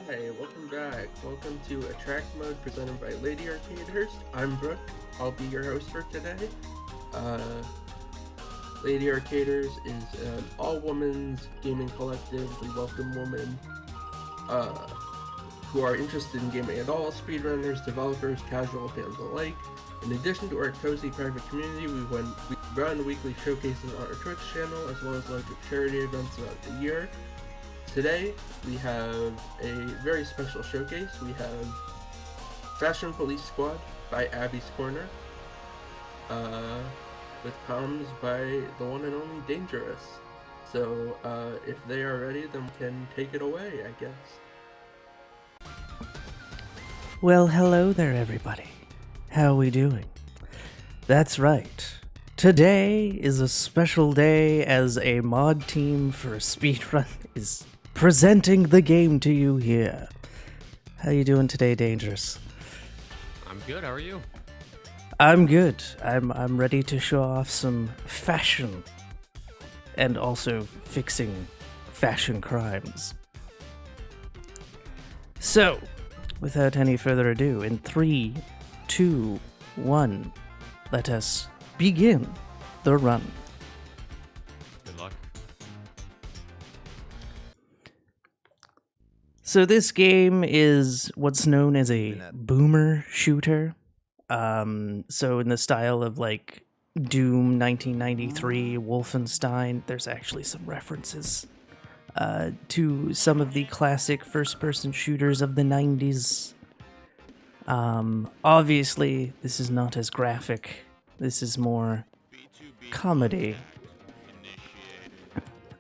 Hi, welcome back. Welcome to Attract Mode presented by danejerus. I'm Brooke. I'll be your host for today. Uh, danejerus is an all-women's gaming collective. We welcome women who are interested in gaming at all, speedrunners, developers, casual fans alike. In addition to our cozy private community, we run weekly showcases on our Twitch channel, as well as larger charity events throughout the year. Today, we have a very special showcase. We have Fashion Police Squad by Abbie's Corner, with comms by the one and only danejerus. So, if they are ready, then we can take it away, I guess. Well, hello there, everybody. How are we doing? That's right. Today is a special day as a mod team for Speedrun is presenting the game to you here. How you doing today, danejerus? I'm good. How are you? I'm good. I'm ready to show off some fashion and also fixing fashion crimes. So, without any further ado, in 3, 2, 1, let us begin the run. Good luck. So this game is what's known as a boomer shooter. So in the style of like Doom 1993, Wolfenstein, there's actually some references to some of the classic first-person shooters of the 90s. Obviously, this is not as graphic. This is more comedy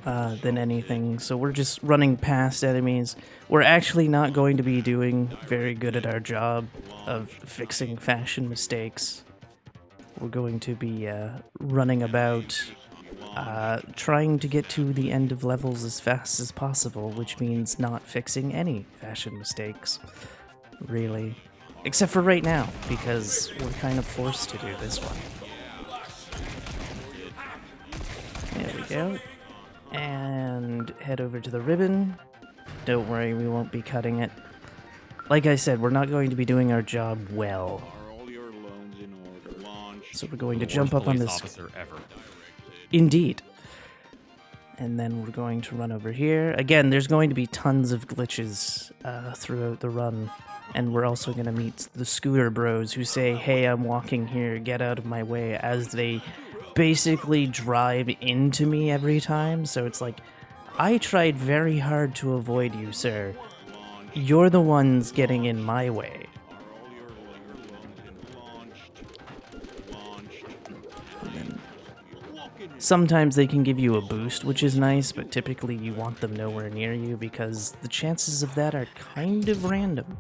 than anything. So we're just running past enemies. We're actually not going to be doing very good at our job of fixing fashion mistakes. We're going to be running about, trying to get to the end of levels as fast as possible, which means not fixing any fashion mistakes, really. Except for right now, because we're kind of forced to do this one. There we go. And head over to the ribbon. Don't worry, we won't be cutting it. Like I said, we're not going to be doing our job well. So we're going to jump up on this... officer ever. Indeed. And then we're going to run over here. Again, there's going to be tons of glitches throughout the run. And we're also going to meet the scooter bros who say, hey, I'm walking here, get out of my way, as they basically drive into me every time. So it's like, I tried very hard to avoid you, sir. You're the ones getting in my way. Sometimes they can give you a boost, which is nice, but typically you want them nowhere near you because the chances of that are kind of random.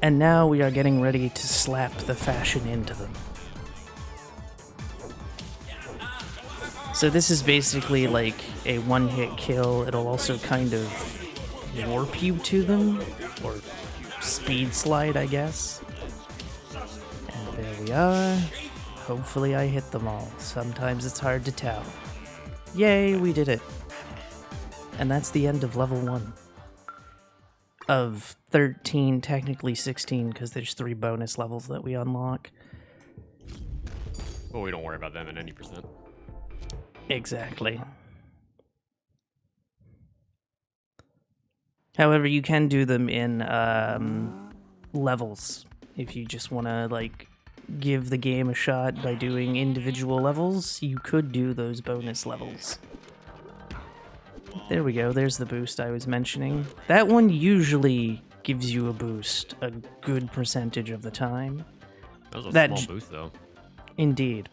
And now we are getting ready to slap the fashion into them. So this is basically like a one-hit kill. It'll also kind of warp you to them, or speed slide, I guess. And there we are. Hopefully I hit them all. Sometimes it's hard to tell. Yay, we did it. And that's the end of level 1. Of 13, technically 16, because there's 3 bonus levels that we unlock. Well, we don't worry about them at any percent. Exactly. However, you can do them in levels. If you just want to, like, give the game a shot by doing individual levels, you could do those bonus levels. There we go, there's the boost I was mentioning. That one usually gives you a boost a good percentage of the time. That was a small boost, though. Indeed.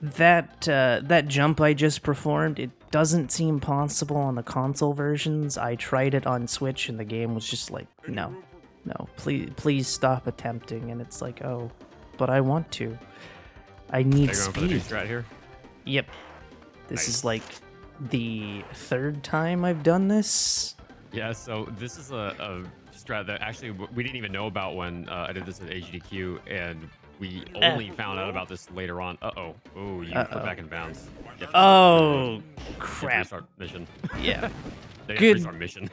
That jump I just performed, it doesn't seem possible on the console versions. I tried it on Switch and the game was just like, no, please stop attempting. And it's like, oh, but I want to. I need speed. Right here? Yep. This is like the 3rd time I've done this. Yeah, so this is a strat that actually we didn't even know about when I did this at HDQ, and we only found out about this later on. Oh, you put back in bounds. Oh, crap. Restart mission. Yeah. Restart mission.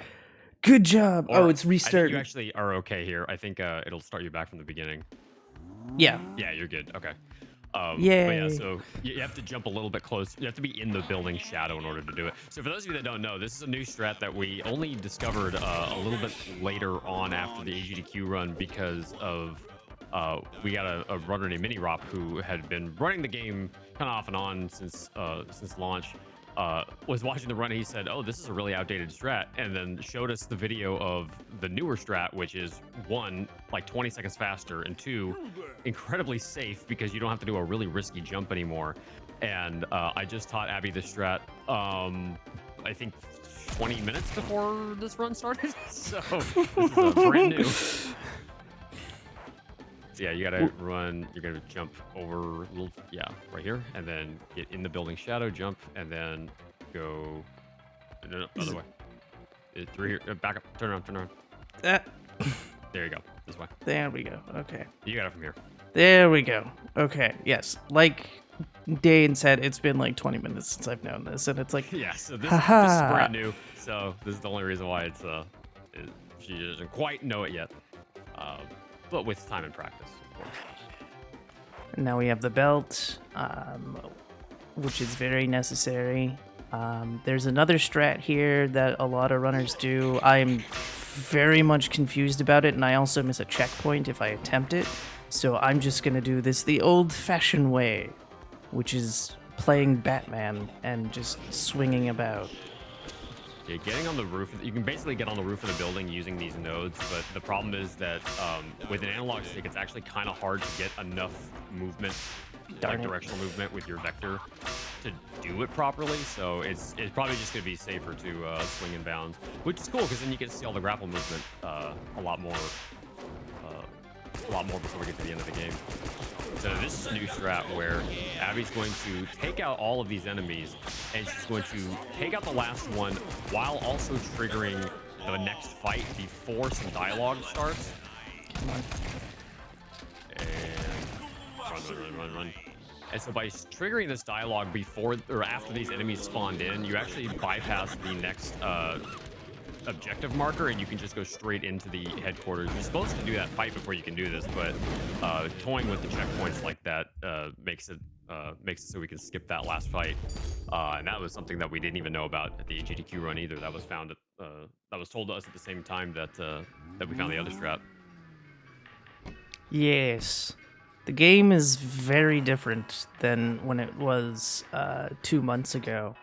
Good job. Or Oh, it's I think restarting. you actually are okay here. I think it'll start you back from the beginning. Yeah. Yeah, you're good. Okay. But yeah, Yay. so you have to jump a little bit close. You have to be in the building shadow in order to do it. So for those of you that don't know, this is a new strat that we only discovered a little bit later on after the AGDQ run because of we got a runner named Mini Rop who had been running the game kind of off and on since launch. Was watching the run and he said, "Oh, this is a really outdated strat," and then showed us the video of the newer strat, which is one, like 20 seconds faster, and two, incredibly safe because you don't have to do a really risky jump anymore. And I just taught Abbie the strat. I think 20 minutes before this run started, so this is brand new. So yeah, you gotta run. You're gonna jump over, right here, and then get in the building shadow, jump, and then go no, other way. Through here, back up, turn around, turn around. There you go. This way. There we go. Okay. You got it from here. There we go. Okay. Yes. Like Dane said, it's been like 20 minutes since I've known this, and it's like, Yeah. So this is brand new. So this is the only reason why she doesn't quite know it yet. But with time and practice, of course. now we have the belt, which is very necessary. There's another strat here that a lot of runners do. I'm very much confused about it, and I also miss a checkpoint if I attempt it. So I'm just going to do this the old-fashioned way, which is playing Batman and just swinging about. Yeah, getting on the roof, you can basically get on the roof of the building using these nodes, but the problem is that with an analog stick, it's actually kind of hard to get enough movement, like directional movement with your vector to do it properly. So it's probably just going to be safer to swing and bounce, which is cool because then you get to see all the grapple movement a lot more before we get to the end of the game. So this is a new strat where Abbie's going to take out all of these enemies, and she's going to take out the last one while also triggering the next fight before some dialogue starts. Come on. And run. And so by triggering this dialogue before or after these enemies spawned in, you actually bypass the next objective marker, and you can just go straight into the headquarters. You're supposed to do that fight before you can do this, but toying with the checkpoints like that makes it so we can skip that last fight. And that was something that we didn't even know about at the AGDQ run either. That was found that was told to us at the same time that we found the other strat. Yes. The game is very different than when it was 2 months ago.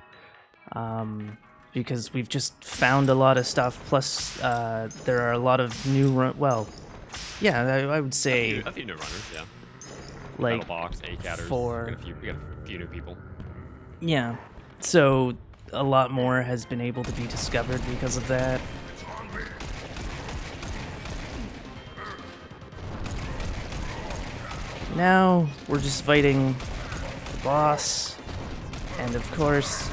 Because we've just found a lot of stuff. Plus, there are a lot of new I would say a few new runners, yeah. like Battle Box, A-Catters, we got a few new people. Yeah, so a lot more has been able to be discovered because of that. Now we're just fighting the boss, and of course,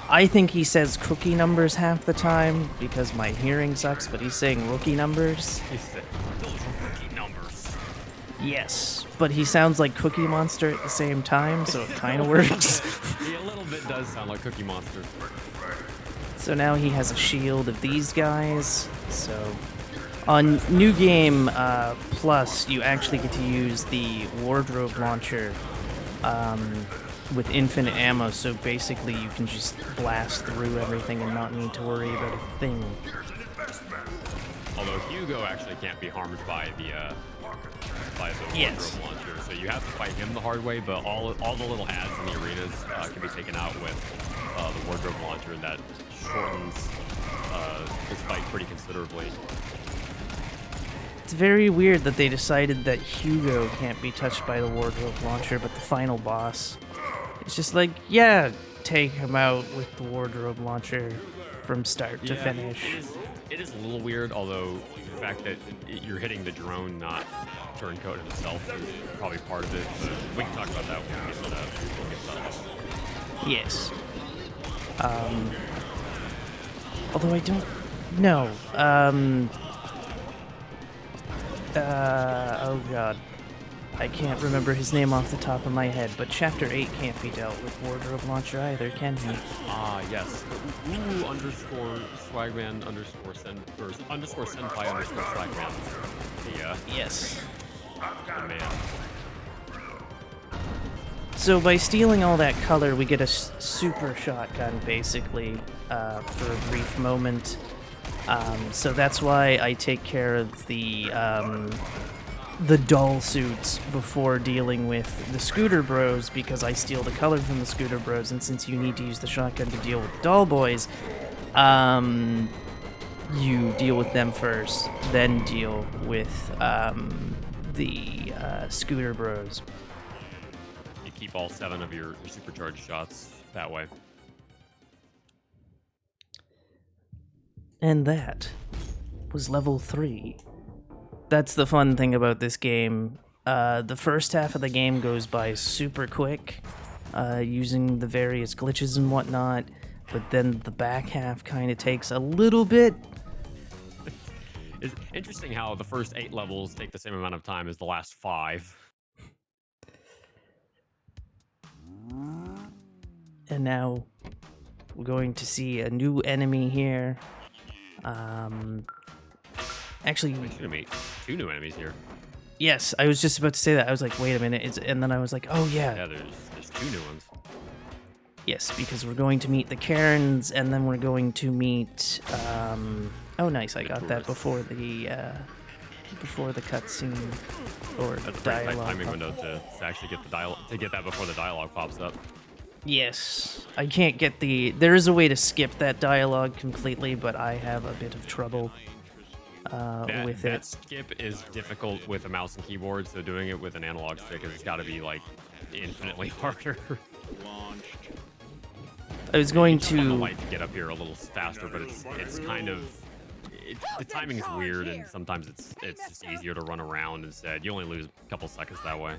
I think he says cookie numbers half the time because my hearing sucks, but he's saying rookie numbers. He said, those are rookie numbers. Yes, but he sounds like Cookie Monster at the same time, so it kind of works. He a little bit does sound like Cookie Monster. So now he has a shield of these guys. So on New Game Plus, you actually get to use the wardrobe launcher with infinite ammo, so basically you can just blast through everything and not need to worry about a thing. Although Hugo actually can't be harmed by the Yes. wardrobe launcher, so you have to fight him the hard way. But all the little ads in the arenas can be taken out with the wardrobe launcher, and that shortens this fight pretty considerably. It's very weird that they decided that Hugo can't be touched by the wardrobe launcher, but the final boss, it's just like, yeah, take him out with the wardrobe launcher from start to finish. It is a little weird, although the fact that you're hitting the drone, not turncoat himself, is probably part of it. But we can talk about that when we get to that. Yes. Although I don't know. Oh god. I can't remember his name off the top of my head, but Chapter 8 can't be dealt with wardrobe launcher either, can he? Yes. Ooh, underscore swagman underscore send or underscore senpai underscore swagman. Yes. The man. So by stealing all that color, we get a super shotgun, basically, for a brief moment. So that's why I take care of the doll suits before dealing with the scooter bros, because I steal the color from the scooter bros, and since you need to use the shotgun to deal with the doll boys, you deal with them first, then deal with the scooter bros. You keep all 7 of your supercharged shots that way. And that was level 3. That's the fun thing about this game. The first half of the game goes by super quick, using the various glitches and whatnot, but then the back half kind of takes a little bit. It's interesting how the first 8 levels take the same amount of time as the last 5. And now we're going to see a new enemy here. Actually, We should meet 2 new enemies here. yes, I was just about to say that. I was like, wait a minute, and then I was like, oh yeah. Yeah, there's 2 new ones. Yes, because we're going to meet the Karens, and then we're going to meet, oh nice, I got that before the cutscene, or That's a pretty tight dialogue. timing window to actually get the get that before the dialogue pops up. Yes, I can't get there is a way to skip that dialogue completely, but I have a bit of trouble with That it. skip is difficult with a mouse and keyboard, so doing it with an analog stick has got to be like infinitely harder. I was going I want the to, light to get up here a little faster, but it's kind of the timing is weird, and sometimes it's just easier to run around instead. You only lose a couple seconds that way.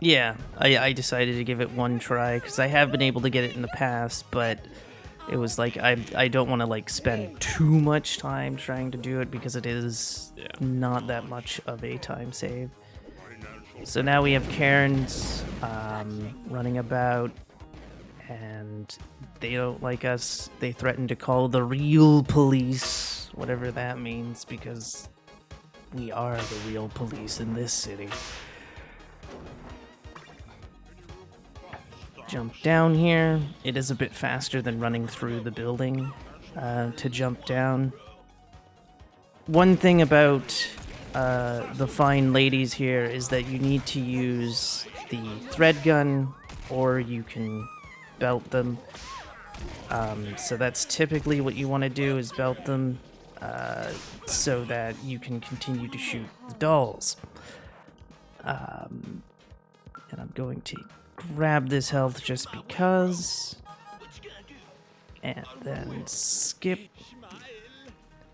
yeah, I decided to give it one try, because I have been able to get it in the past, but it was like, I don't want to like spend too much time trying to do it, because it is not that much of a time save. So now we have Karens running about, and they don't like us. They threaten to call the real police, whatever that means, because we are the real police in this city. Jump down here. It is a bit faster than running through the building to jump down. One thing about the fine ladies here is that you need to use the thread gun, or you can belt them. So that's typically what you want to do, is belt them, so that you can continue to shoot the dolls. And I'm going to grab this health just because, and then skip.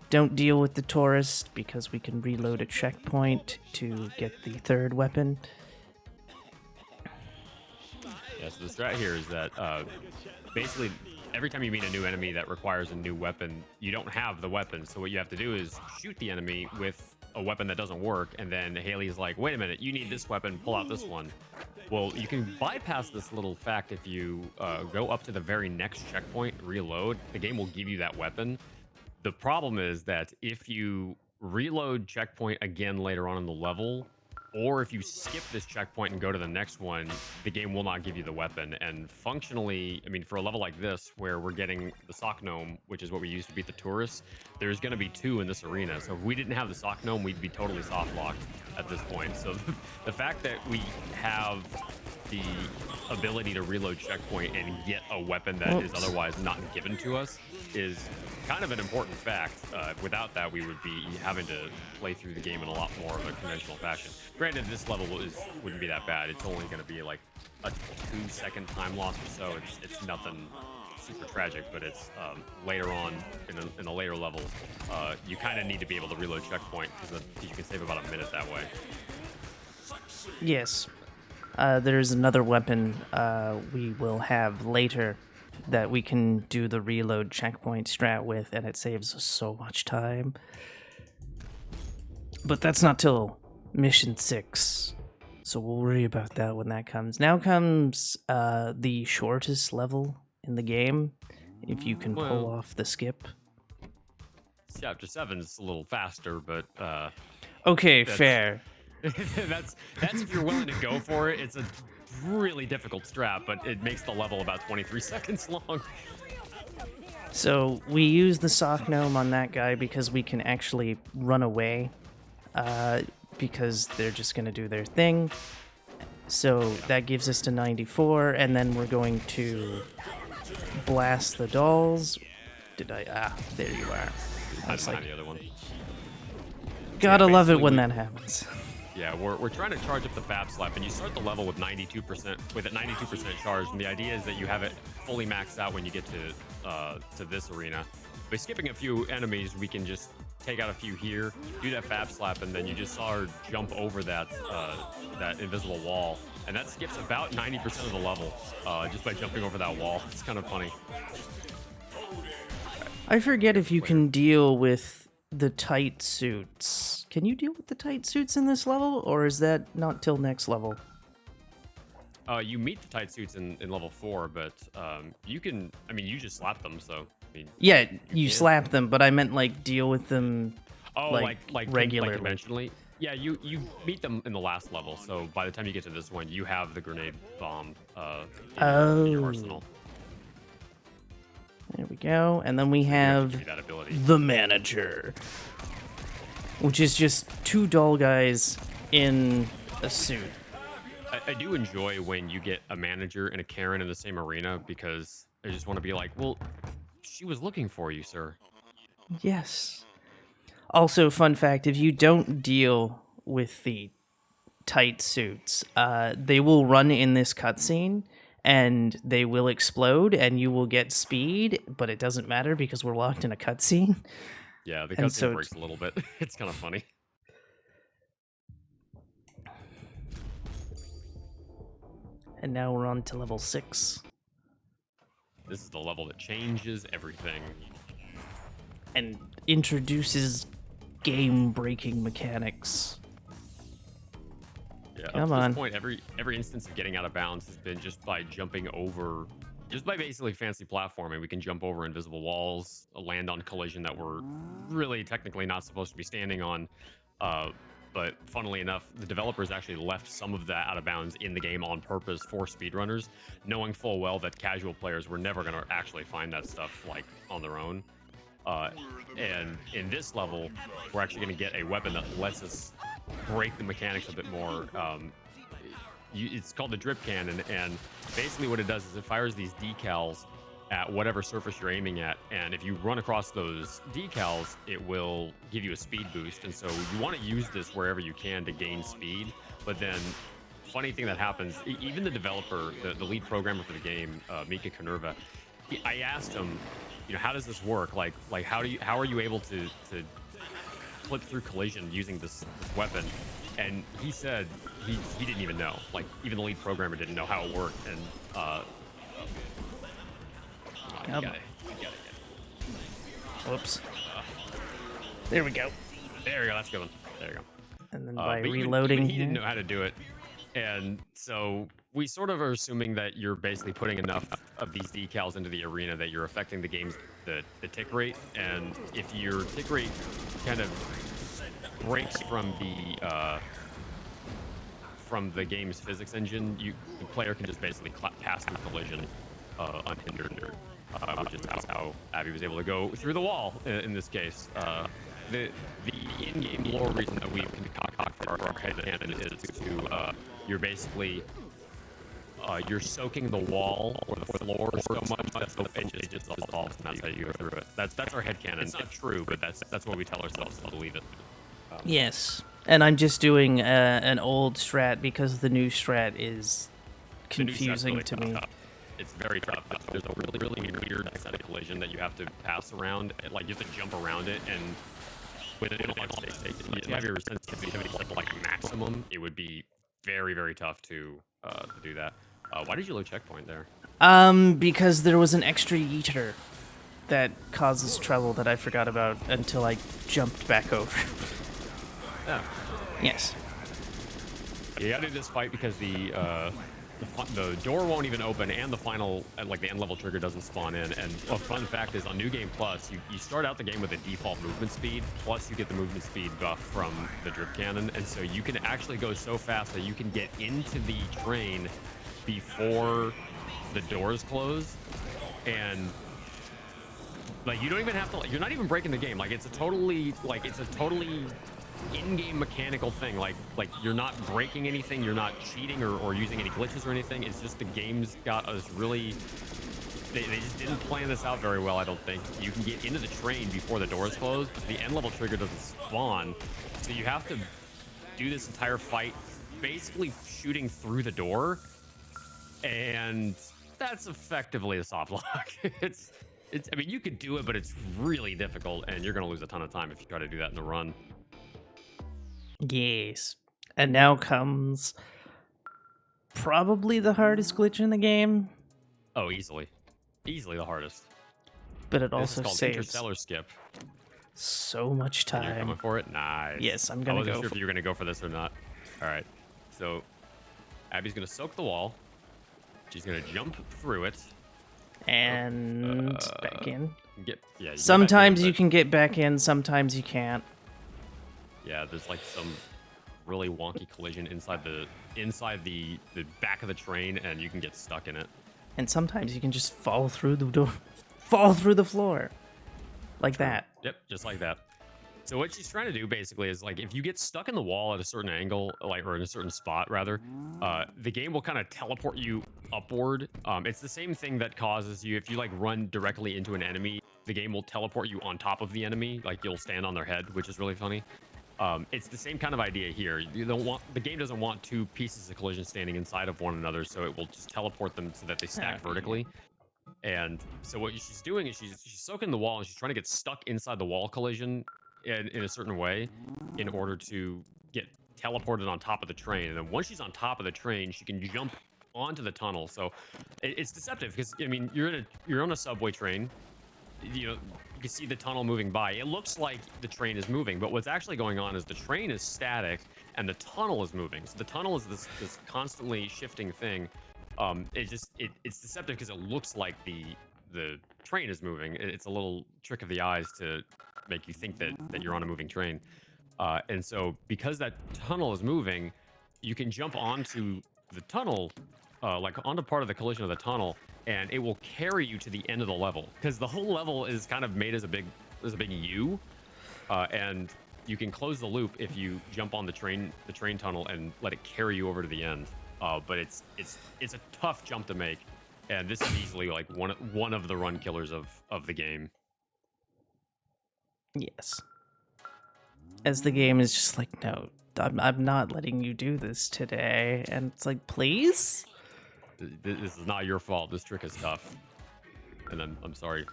Don't deal with the tourist, because we can reload a checkpoint to get the third weapon. Yeah, so the strat here is that basically every time you meet a new enemy that requires a new weapon, you don't have the weapon. So what you have to do is shoot the enemy with a weapon that doesn't work, and then Haley's like, wait a minute, you need this weapon, pull out this one. Well, you can bypass this little fact if you go up to the very next checkpoint, reload, the game will give you that weapon. The problem is that if you reload checkpoint again later on in the level, or if you skip this checkpoint and go to the next one, the game will not give you the weapon. And functionally, I mean, for a level like this, where we're getting the sock gnome, which is what we use to beat the tourists, there's going to be 2 in this arena. So if we didn't have the sock gnome, we'd be totally soft locked at this point. So the fact that we have the ability to reload checkpoint and get a weapon that is otherwise not given to us is kind of an important fact. Without that, we would be having to play through the game in a lot more of a conventional fashion. Granted, this level wouldn't be that bad. It's only going to be like a 2-second time loss or so. It's nothing super tragic, but it's later on in the later levels, you kind of need to be able to reload checkpoint, because you can save about a minute that way. Yes. There's another weapon we will have later that we can do the reload checkpoint strat with, and it saves us so much time. But that's not till mission 6. So we'll worry about that when that comes. Now comes the shortest level in the game, if you can pull Well- off the skip. Chapter 7 is a little faster, but Okay, That's- fair. that's if you're willing to go for it. It's a really difficult strat, but it makes the level about 23 seconds long. So we use the sock gnome on that guy because we can actually run away, because they're just going to do their thing. So that gives us to 94, and then we're going to blast the dolls. Did I? Ah, there you are. That's like the other one. Gotta love it basically when we- that happens. Yeah, we're trying to charge up the Fab Slap, and you start the level with 92% with a 92% charge, and the idea is that you have it fully maxed out when you get to this arena. By skipping a few enemies, we can just take out a few here, do that Fab Slap, and then you just saw her jump over that that invisible wall, and that skips about 90% of the level just by jumping over that wall. It's kind of funny. I forget if you can deal with the tight suits. Can you deal with the tight suits in this level, or is that not till next level? You meet the tight suits in level 4, but you can. I mean, you just slap them, so. I mean, Yeah, you can. slap them, but I meant like deal with them. Oh, like, regularly. like conventionally. Yeah, you meet them in the last level, so by the time you get to this one, you have the grenade bomb in your arsenal. There we go. And then we You have to have do that ability. the manager, which is just two doll guys in a suit. I do enjoy when you get a manager and a Karen in the same arena because I just want to be like, well, she was looking for you, sir. Yes. Also, fun fact, if you don't deal with the tight suits, they will run in this cutscene and they will explode and you will get speed, but it doesn't matter because we're locked in a cutscene. Yeah, the And cutscene so breaks a little bit. It's kind of funny. And now we're on to level 6 This is the level that changes everything. and introduces game-breaking mechanics. Yeah, Come up to on. this point, every instance of getting out of bounds has been just by jumping over, just by basically fancy platforming. We can jump over invisible walls, land on collision that we're really technically not supposed to be standing on. But funnily enough, the developers actually left some of that out of bounds in the game on purpose for speedrunners, knowing full well that casual players were never going to actually find that stuff like on their own. And in this level, we're actually going to get a weapon that lets us break the mechanics a bit more. It's called the drip cannon, and basically what it does is it fires these decals at whatever surface you're aiming at, and if you run across those decals, it will give you a speed boost. And so you want to use this wherever you can to gain speed. But then, funny thing that happens, even the developer, the lead programmer for the game, Mika Kanerva, I asked him, how does this work? Like how are you able to clip through collision using this weapon? And he said he didn't even know. Like, even the lead programmer didn't know how it worked. And you got it. Whoops. There we go. There we go. That's a good one. There you go. And then by But reloading even he didn't here- know how to do it. And so we sort of are assuming that you're basically putting enough of these decals into the arena that you're affecting the game's the tick rate. And if your tick rate kind of breaks from the game's physics engine, the player can just basically pass through collision unhindered, which is how Abbie was able to go through the wall in this case. The in-game lore reason that we've concocted for our head cannon is to you're basically you're soaking the wall or the floor so much that the edge just dissolves, and that's how you go through it. That's our head cannon. It's not true, but that's what we tell ourselves to believe it. Yes. And I'm just doing an old strat because the new strat is The new strat's confusing really to me. tough. It's very tough. There's a really weird set of collision that you have to pass around. Like, you have to jump around it, and with it, if you have your sensitivity like maximum, it would be very, very tough to do that. Why did you load checkpoint there? Because there was an extra yeeter that causes trouble that I forgot about until I jumped back over. Yeah. Yes. You gotta do this fight because the door won't even open, and the final, like the end level trigger doesn't spawn in. And a fun fact is, on New Game Plus, you start out the game with a default movement speed, plus you get the movement speed buff from the drip cannon, and so you can actually go so fast that you can get into the train before the doors close, and like you don't even have to. Like, you're not even breaking the game. Like it's a totally in-game mechanical thing. Like you're not breaking anything, you're not cheating or using any glitches or anything. It's just the game's got us really, they just didn't plan this out very well, I don't think. You can get into the train before the doors close, but the end level trigger doesn't spawn, so you have to do this entire fight basically shooting through the door, and that's effectively a soft lock. it's I mean, you could do it, but it's really difficult, and you're gonna lose a ton of time if you try to do that in the run. Yes. And now comes probably the hardest glitch in the game. Oh, easily the hardest. But it This also is called saves interstellar skip. so much And you're time. coming for it? Nice. Yes, I'm I gonna wasn't go sure for if you were gonna go for this or not. All right. So Abbie's gonna soak the wall. She's gonna jump through it. and back in. You can get Sometimes back in, you can get back in, sometimes you can't. Yeah, there's like some really wonky collision inside the back of the train, and you can get stuck in it. And sometimes you can just fall through the door, fall through the floor. Like that. Yep, just like that. So what she's trying to do basically is, like, if you get stuck in the wall at a certain angle, like, or in a certain spot rather, the game will kind of teleport you upward. It's the same thing that causes you, if you like run directly into an enemy, the game will teleport you on top of the enemy, like you'll stand on their head, which is really funny. It's the same kind of idea here. The game doesn't want two pieces of collision standing inside of one another, so it will just teleport them so that they stack vertically. And so what she's doing is she's soaking the wall, and she's trying to get stuck inside the wall collision in a certain way in order to get teleported on top of the train. And then once she's on top of the train, she can jump onto the tunnel. So it's deceptive because, I mean, you're on a subway train. You know, you can see the tunnel moving by. It looks like the train is moving, but what's actually going on is the train is static and the tunnel is moving. So the tunnel is this constantly shifting thing. It's deceptive because it looks like the train is moving. It's a little trick of the eyes to make you think that you're on a moving train. And so because that tunnel is moving, you can jump onto the tunnel, like onto part of the collision of the tunnel, and it will carry you to the end of the level, because the whole level is kind of made as a big U, and you can close the loop if you jump on the train tunnel and let it carry you over to the end. But it's a tough jump to make, and this is easily like one of the run killers of the game. Yes. As the game is just like, no, I'm not letting you do this today. And it's like, please? This is not your fault. This trick is tough. And I'm sorry.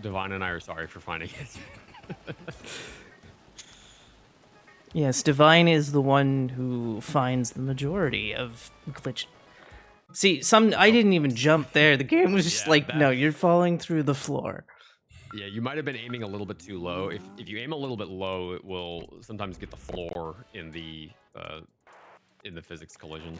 Divine and I are sorry for finding it. Yes, Divine is the one who finds the majority of glitch. See, I didn't even jump there. The game was just no, you're falling through the floor. Yeah, you might have been aiming a little bit too low. If you aim a little bit low, it will sometimes get the floor in the physics collision.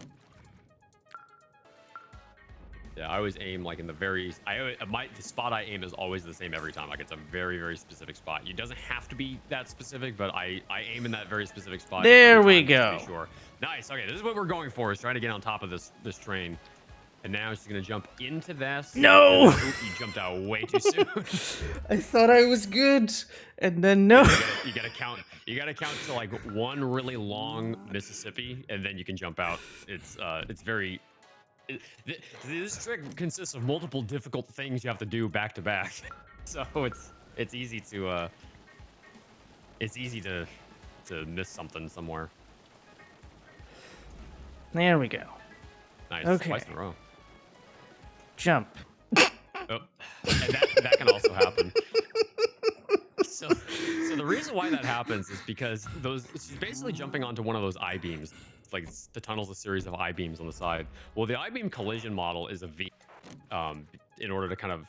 Yeah, I always aim like in the the spot I aim is always the same every time. Like it's a very, very specific spot. It doesn't have to be that specific, but I aim in that very specific spot. There we go. To be sure. Nice. Okay, this is what we're going for, is trying to get on top of this train. And now she's gonna jump into this. No! Oop, you jumped out way too soon. I thought I was good, and then no. You gotta count. You gotta count to like one really long Mississippi, and then you can jump out. It's very. This trick consists of multiple difficult things you have to do back to back, so it's easy to miss something somewhere. There we go. Nice. Okay. Twice in a row. Jump. Oh, and that can also happen. So the reason why that happens is because she's basically jumping onto one of those I-beams. It's like the tunnel's a series of I-beams on the side. Well, the I-beam collision model is a V, in order to kind of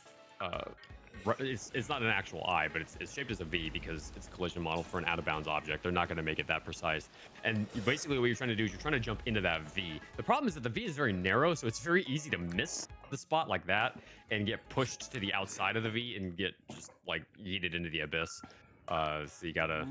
it's not an actual eye, but it's shaped as a V because it's a collision model for an out of bounds object. They're not going to make it that precise. And basically, what you're trying to do is you're trying to jump into that V. The problem is that the V is very narrow, so it's very easy to miss the spot like that and get pushed to the outside of the V and get just like yeeted into the abyss. So you gotta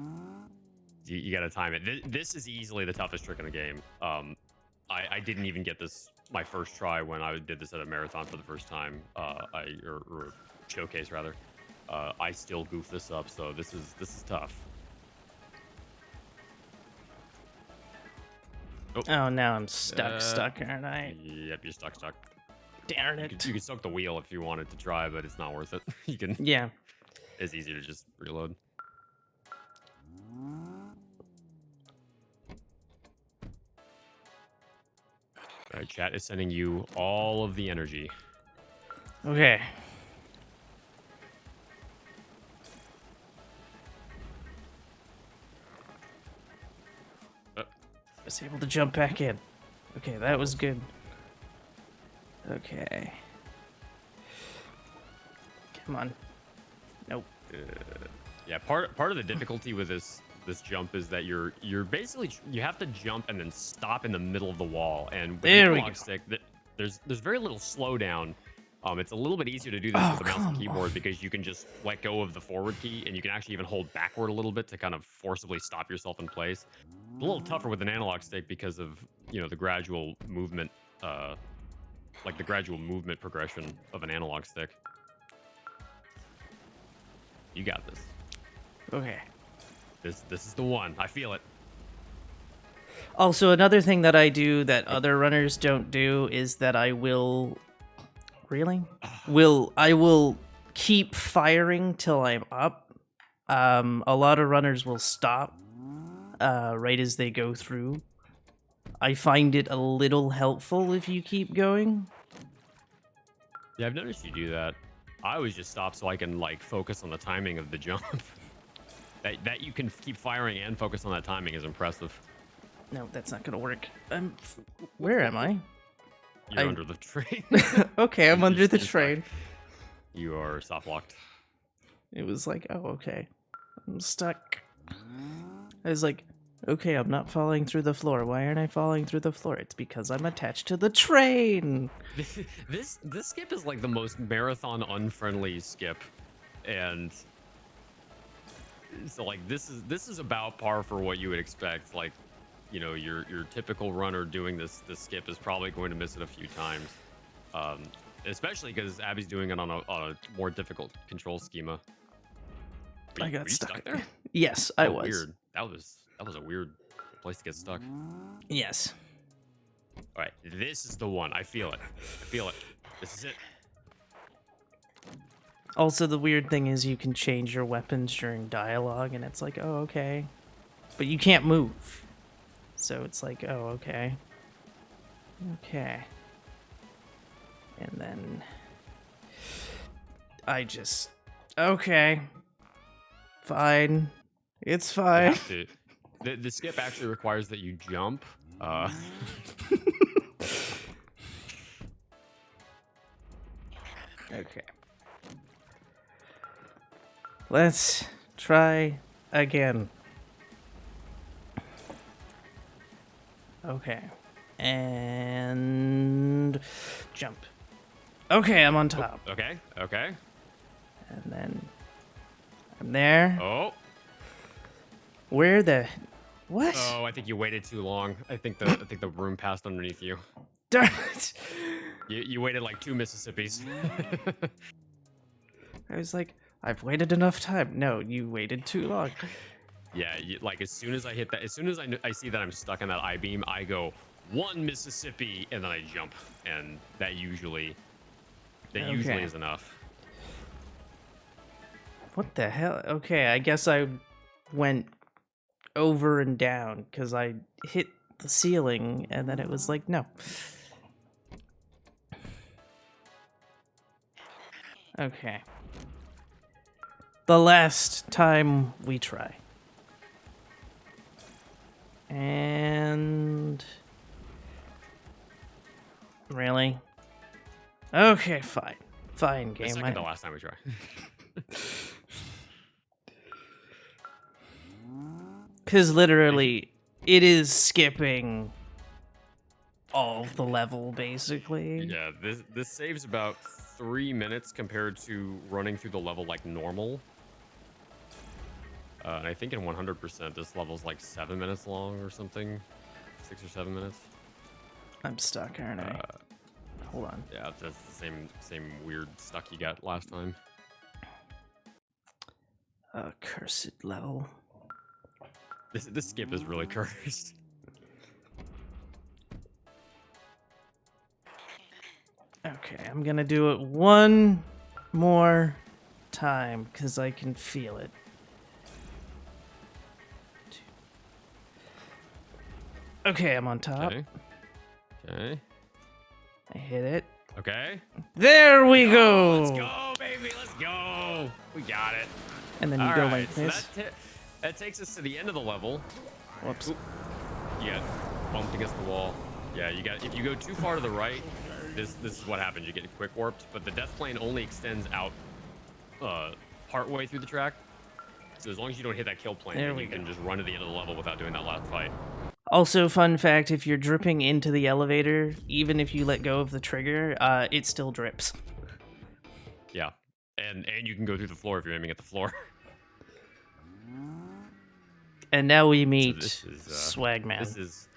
time it. This is easily the toughest trick in the game. I didn't even get this my first try when I did this at a marathon for the first time. Or showcase rather. I still goof this up, so this is tough. Oh, now I'm stuck, aren't I? Yep, you're stuck. Darn You it. can soak the wheel if you wanted to try, but it's not worth it. You can. Yeah. It's easy to just reload. All right, chat is sending you all of the energy. Okay. I was able to jump back in. Okay, that was good. Okay. Come on. Nope. Yeah, part of the difficulty with this jump is that you're basically you have to jump and then stop in the middle of the wall. And with There the we analog go. stick, there's very little slowdown. It's a little bit easier to do this with the mouse and keyboard because you can just let go of the forward key and you can actually even hold backward a little bit to kind of forcibly stop yourself in place. It's a little tougher with an analog stick because of the gradual movement, like the gradual movement progression of an analog stick. You got this. Okay. This is the one. I feel it. Also, another thing that I do that other runners don't do is that I will keep firing till I'm up. A lot of runners will stop right as they go through. I find it a little helpful if you keep going. Yeah, I've noticed you do that. I always just stop so I can like focus on the timing of the jump. that you can keep firing and focus on that timing is impressive. No, that's not gonna work. Where am I? You're under the train. Okay, I'm You're under the still train. stuck. You are soft locked. It was like, oh, okay. I'm stuck. I was like, okay, I'm not falling through the floor. Why aren't I falling through the floor? It's because I'm attached to the train. This skip is like the most marathon unfriendly skip, and so like this is about par for what you would expect. Like, your typical runner doing this skip is probably going to miss it a few times, especially because Abbie's doing it on a more difficult control schema. I got were you stuck there. Yes, I was. Weird. That was a weird place to get stuck. Yes. All right, this is the one. I feel it. This is it. Also, the weird thing is you can change your weapons during dialogue, and it's like, oh, okay. But you can't move. So it's like, oh, okay. Okay. And then I just, okay. Fine. It's fine. The skip actually requires that you jump. Okay. Let's try again. Okay. And jump. Okay, I'm on top. Okay. And then I'm there. Oh. Where the what? Oh, I think you waited too long. I think the room passed underneath you. Darn it. You waited like 2 Mississippis. I was like, I've waited enough time. No, you waited too long. Yeah, like as soon as I hit that, as soon as I see that I'm stuck in that I-beam, I go 1 Mississippi and then I jump, and that usually is enough. What the hell? Okay, I guess I went over and down because I hit the ceiling and then it was like, no. Okay. The last time we try. And... Really? Okay, fine. Fine, The game. second to last time we try. Because literally, it is skipping all of the level, basically. Yeah, this saves about 3 minutes compared to running through the level like normal. And I think in 100%, this level's like 7 minutes long or something. 6 or 7 minutes. I'm stuck, aren't I? Hold on. Yeah, that's the same weird stuck you got last time. Cursed level. This skip is really cursed. Okay, I'm gonna do it one more time because I can feel it. Okay, I'm on top. Okay. I hit it. Okay. There we go. Let's go, baby. Let's go. We got it. And then you All go right, like so this. that takes us to the end of the level. Whoops. Oop. You got bumped against the wall. Yeah, you got. If you go too far to the right, this is what happens. You get quick warped, but the death plane only extends out part way through the track. So as long as you don't hit that kill plane, then you can just run to the end of the level without doing that last fight. Also, fun fact, if you're dripping into the elevator, even if you let go of the trigger, it still drips. Yeah. And you can go through the floor if you're aiming at the floor. And now we meet So this is, Swagman. This is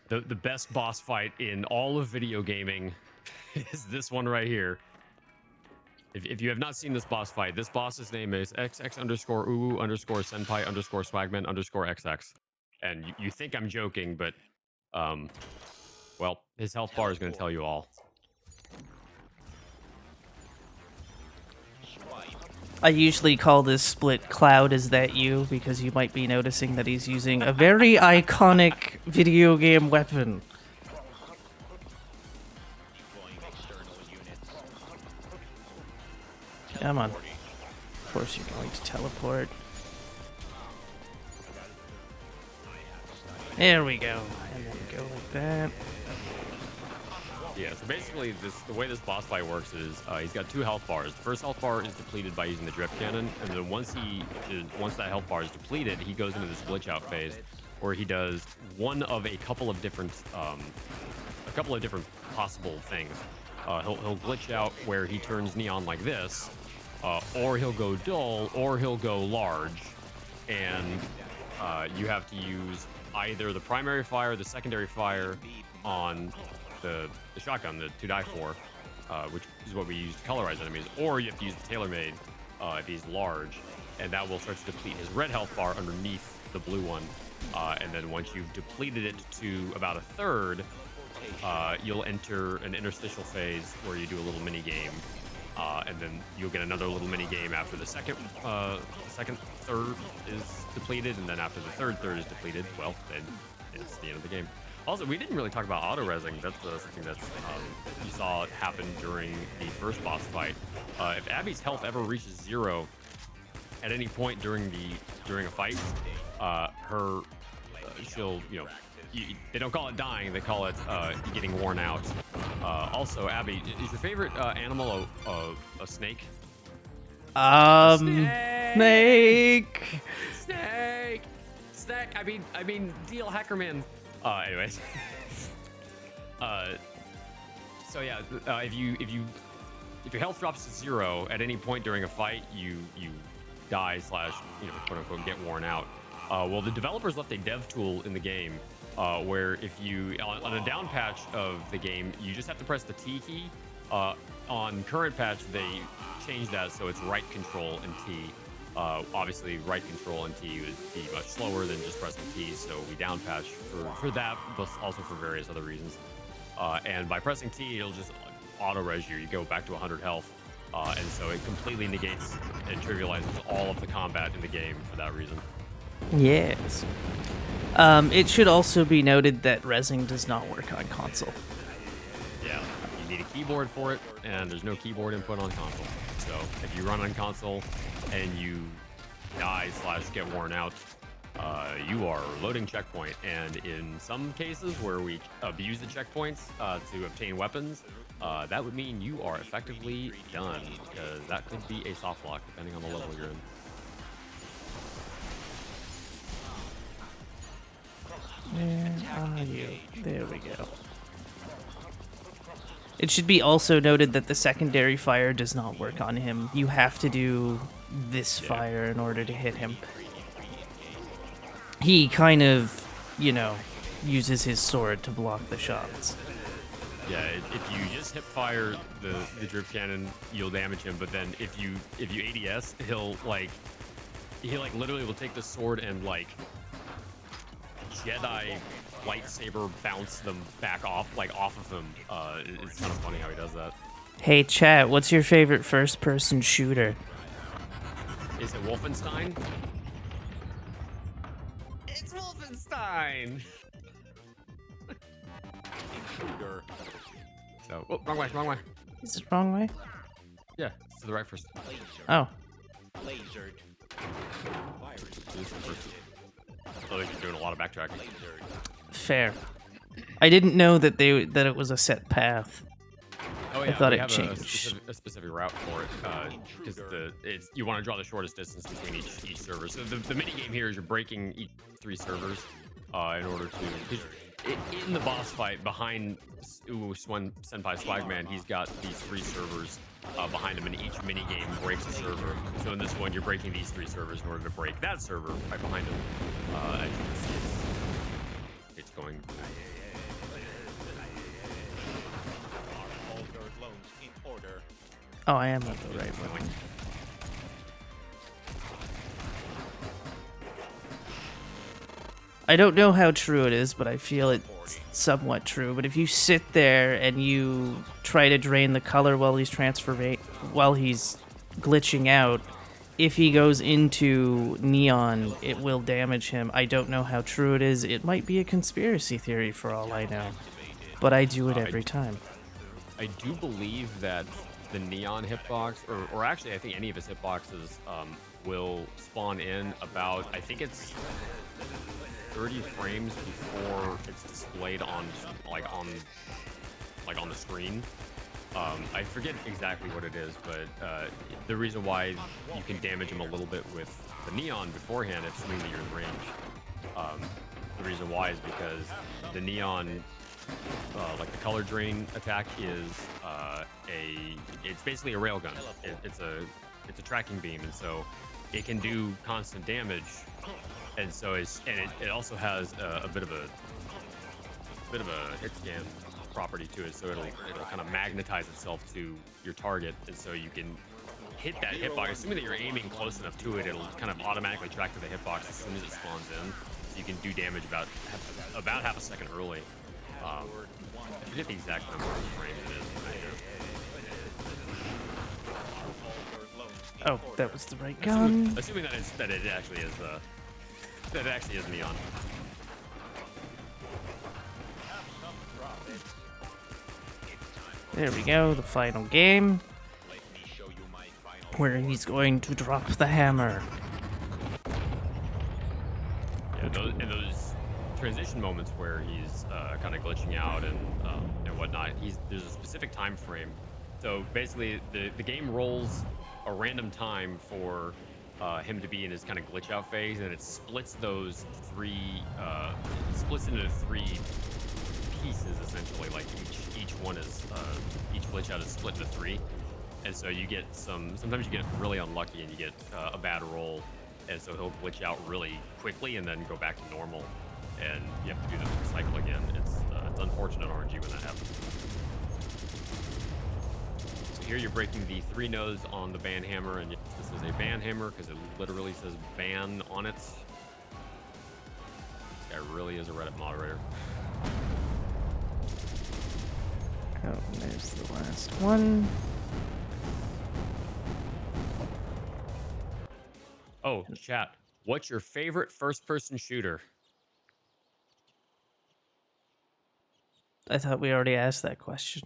the best boss fight in all of video gaming. Is this one right here. If you have not seen this boss's name is XX_UU_senpai_swagman_XX. And you think I'm joking, but well, his health bar is going to tell you all. I usually call this split Cloud Is That You because you might be noticing that he's using a very iconic video game weapon. Come on. Of course you're going to teleport. There we go. And then go like that. Yeah, so basically the way this boss fight works is he's got 2 health bars. The first health bar is depleted by using the drift cannon, and then once that health bar is depleted, he goes into this glitch out phase where he does one of a couple of different possible things. He'll glitch out where he turns neon like this, or he'll go dull, or he'll go large, and you have to use either the primary fire or the secondary fire on the shotgun, the 2-die-4, which is what we use to colorize enemies, or you have to use the tailor-made if he's large, and that will start to deplete his red health bar underneath the blue one, and then once you've depleted it to about a third, you'll enter an interstitial phase where you do a little mini game, and then you'll get another little mini game after the second third is depleted, and then after the third is depleted, well, then it's the end of the game. Also, we didn't really talk about auto-resing. That's something that you saw happen during the first boss fight. If Abbie's health ever reaches 0 at any point during a fight, she'll, they don't call it dying, they call it getting worn out. Also, Abbie, is your favorite animal a snake? Snake. I mean, Deal Hackerman. Anyways. So yeah, if your health drops to 0 at any point during a fight, you die / quote unquote get worn out. Well, the developers left a dev tool in the game where if you on a down patch of the game, you just have to press the T key. On current patch, they changed that so it's right control and T. Obviously, right control and T would be much slower than just pressing T, so we down patch for that, but also for various other reasons. And by pressing T, it'll just auto-res you. You go back to 100 health, and so it completely negates and trivializes all of the combat in the game for that reason. Yes. It should also be noted that resing does not work on console. Yeah, you need a keyboard for it, and there's no keyboard input on console. So if you run on console and you die / get worn out, you are loading checkpoint. And in some cases where we abuse the checkpoints to obtain weapons, that would mean you are effectively done, because that could be a soft lock depending on the level you're in. Where are you? There we go. It should be also noted that the secondary fire does not work on him. You have to do this fire in order to hit him. He kind of, you know, uses his sword to block the shots. Yeah, if you just hip fire the drip cannon, you'll damage him. But then if you ADS, he'll literally will take the sword and like Jedi lightsaber bounce them back off of him. It's kind of funny how he does that. Hey chat, what's your favorite first-person shooter? Is it Wolfenstein? It's Wolfenstein. So, oh, wrong way. Is it wrong way? Yeah, to the right first. Oh. Oh, you're doing a lot of backtracking. Fair. I didn't know that it was a set path. Oh yeah, I thought we it have changed. a specific route for it, because you want to draw the shortest distance between each server. So the mini game here is you're breaking each 3 servers in order to. In the boss fight behind Senpai Swagman, he's got these 3 servers behind him, and each mini game breaks a server. So in this one, you're breaking these 3 servers in order to break that server right behind him. As you can see, it's going. Oh, I am at the right one. I don't know how true it is, but I feel it's somewhat true. But if you sit there and you try to drain the color while he's glitching out, if he goes into neon, it will damage him. I don't know how true it is. It might be a conspiracy theory for all I know, but I do it every time. I do believe that the neon hitbox, or actually I think any of his hitboxes will spawn in about, I think it's 30 frames before it's displayed on the screen. I forget exactly what it is, but the reason why you can damage him a little bit with the neon beforehand, assuming that you're in range. The reason why is because the neon, like the color drain attack, is it's basically a railgun. It's a tracking beam, and so it can do constant damage. And so it also has a bit of a hit scan property to it, so it'll kind of magnetize itself to your target, and so you can hit that hitbox. Assuming that you're aiming close enough to it, it'll kind of automatically track to the hitbox as soon as it spawns in, so you can do damage about half a second early. I forget the exact number of frames it is. Oh, that was the right gun. Assuming that it actually is neon. There we go, the final game, where he's going to drop the hammer. Yeah, those transition moments where he's kind of glitching out and whatnot. There's a specific time frame. So basically, the game rolls a random time for him to be in his kind of glitch out phase, and it splits those splits into 3 pieces essentially. Like each one is each glitch out is split into 3, and so you get sometimes you get really unlucky and you get a bad roll, and so he'll glitch out really quickly and then go back to normal, and you have to do the cycle again. It's unfortunate RNG when that happens. So here you're breaking the 3 nodes on the ban hammer, and this is a ban hammer because it literally says ban on it. This guy really is a Reddit moderator. Oh, there's the last one. Oh, chat. What's your favorite first-person shooter? I thought we already asked that question.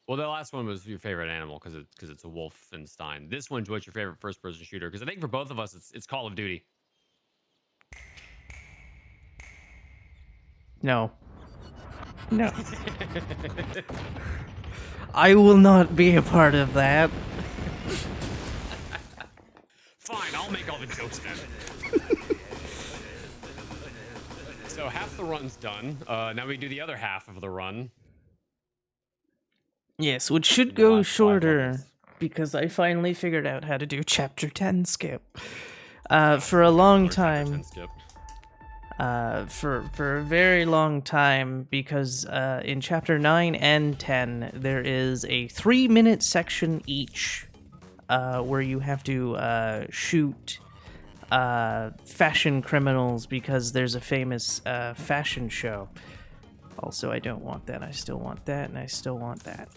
Well, the last one was your favorite animal because it's a Wolfenstein. This one's what's your favorite first-person shooter? Because I think for both of us, it's Call of Duty. No. No. I will not be a part of that. Fine, I'll make all the jokes then. So half the run's done. Now we do the other half of the run. Yes, which should The go last 5 shorter levels. because I finally figured out how to do chapter 10 skip. For a long Or chapter 10 time, skip. for a very long time, because in chapter 9 and 10 there is a 3-minute section each where you have to shoot fashion criminals because there's a famous fashion show. Also, I don't want that. I still want that, and I still want that.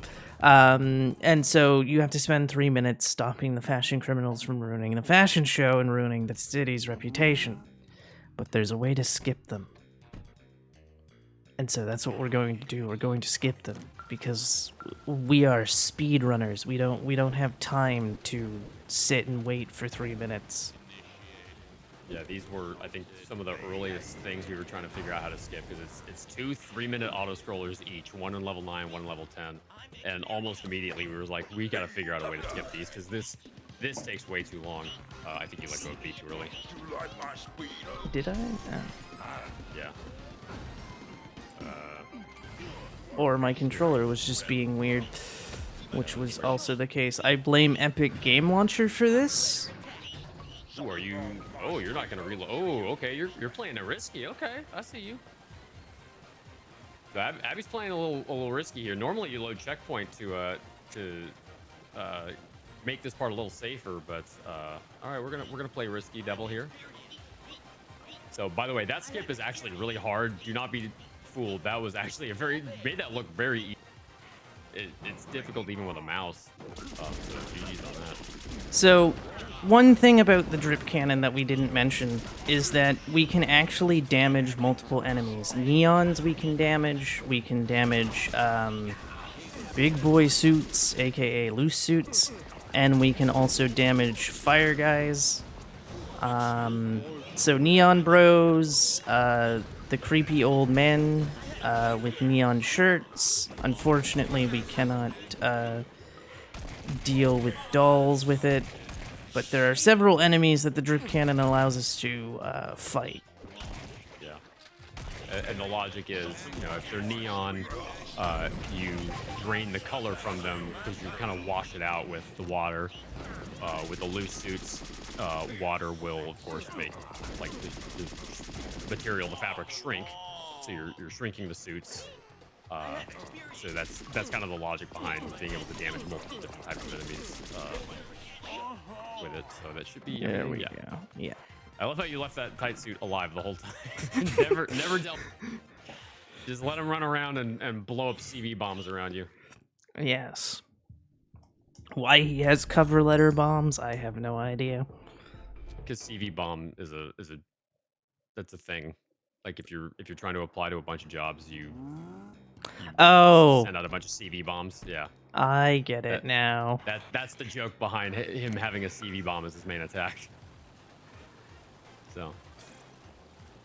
And so you have to spend 3 minutes stopping the fashion criminals from ruining the fashion show and ruining the city's reputation. But there's a way to skip them. And so that's what we're going to do. We're going to skip them because we are speedrunners. We don't have time to sit and wait for 3 minutes. Yeah, these were, I think, some of the earliest things we were trying to figure out how to skip, because it's 2 3-minute auto-scrollers each, one in level 9, one in level 10. And almost immediately we were like, we gotta figure out a way to skip these, because this takes way too long. I think you let go of B too early. Did I? Yeah. Or my controller was just being weird, which was also the case. I blame Epic Game Launcher for this. Ooh, are you? Oh, you're not gonna reload. Oh, okay. You're playing it risky. Okay, I see you. So Abbie's playing a little risky here. Normally you load checkpoint to make this part a little safer, but all right, we're gonna play risky devil here. So by the way, that skip is actually really hard. Do not be fooled. That was actually made that look very easy. It's difficult even with a mouse. So GG's on that. So, one thing about the drip cannon that we didn't mention is that we can actually damage multiple enemies. Neons we can damage big boy suits, aka loose suits, and we can also damage fire guys. So Neon Bros, the creepy old men with neon shirts. Unfortunately, we cannot deal with dolls with it, but there are several enemies that the drip cannon allows us to fight. Yeah, and the logic is, if they're neon, you drain the color from them because you kind of wash it out with the water. With the loose suits, water will, of course, make like the material, the fabric, shrink. So you're shrinking the suits. So that's kind of the logic behind being able to damage multiple different types of enemies with it. So that should be. There we go. Yeah. I love how you left that tight suit alive the whole time. never dealt. Just let him run around and blow up CV bombs around you. Yes. Why he has cover letter bombs, I have no idea. Because CV bomb is that's a thing. Like if you're trying to apply to a bunch of jobs, you send out a bunch of CV bombs. Yeah, I get it now. That's the joke behind him having a CV bomb as his main attack. So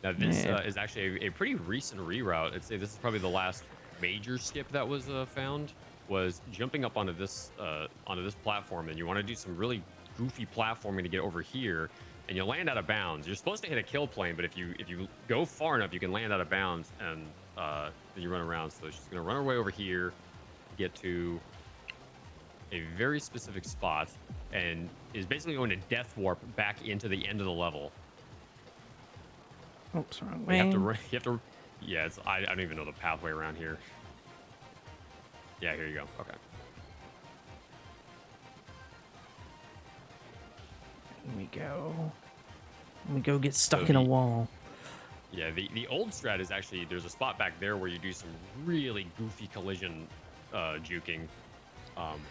now this is actually a pretty recent reroute. I'd say this is probably the last major skip that was found. Was jumping up onto this platform, and you want to do some really goofy platforming to get over here, and you land out of bounds. You're supposed to hit a kill plane, but if you go far enough, you can land out of bounds, and then you run around. So she's gonna run her way over here, get to a very specific spot, and is basically going to death warp back into the end of the level. Oops, wrong way. You have to. Yeah, I don't even know the pathway around here. Yeah, here you go. Okay. We go get stuck in a wall. Yeah, the old strat is actually, there's a spot back there where you do some really goofy collision juking.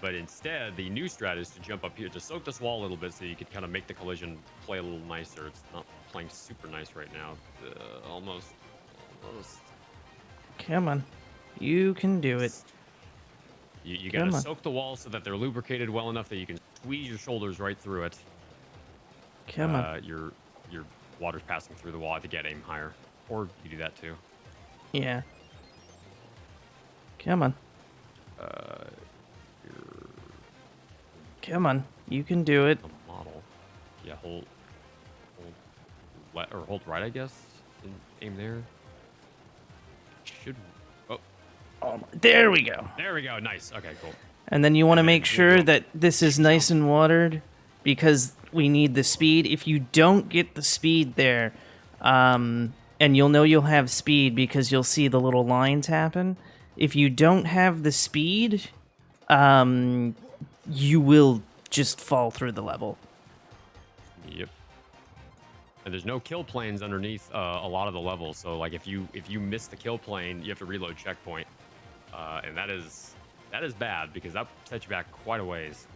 But instead, the new strat is to jump up here to soak this wall a little bit so you could kind of make the collision play a little nicer. It's not playing super nice right now. Almost. Come on. You can do it. You gotta soak the walls so that they're lubricated well enough that you can squeeze your shoulders right through it. Come on. Your water's passing through the wall. I think you gotta aim higher. Or you do that too. Yeah. Come on. Here, Come on. You can do it. the model. Yeah, hold left or hold right, I guess. And aim there. Should. Oh, There we go. there we go. Nice. Okay, cool. And then you want to And then make we'll sure go- that this is nice and watered because we need the speed. If you don't get the speed there, and you'll know you'll have speed because you'll see the little lines happen. If you don't have the speed, you will just fall through the level. Yep. And there's no kill planes underneath a lot of the levels. So like if you miss the kill plane, you have to reload checkpoint, and that is bad because that sets you back quite a ways.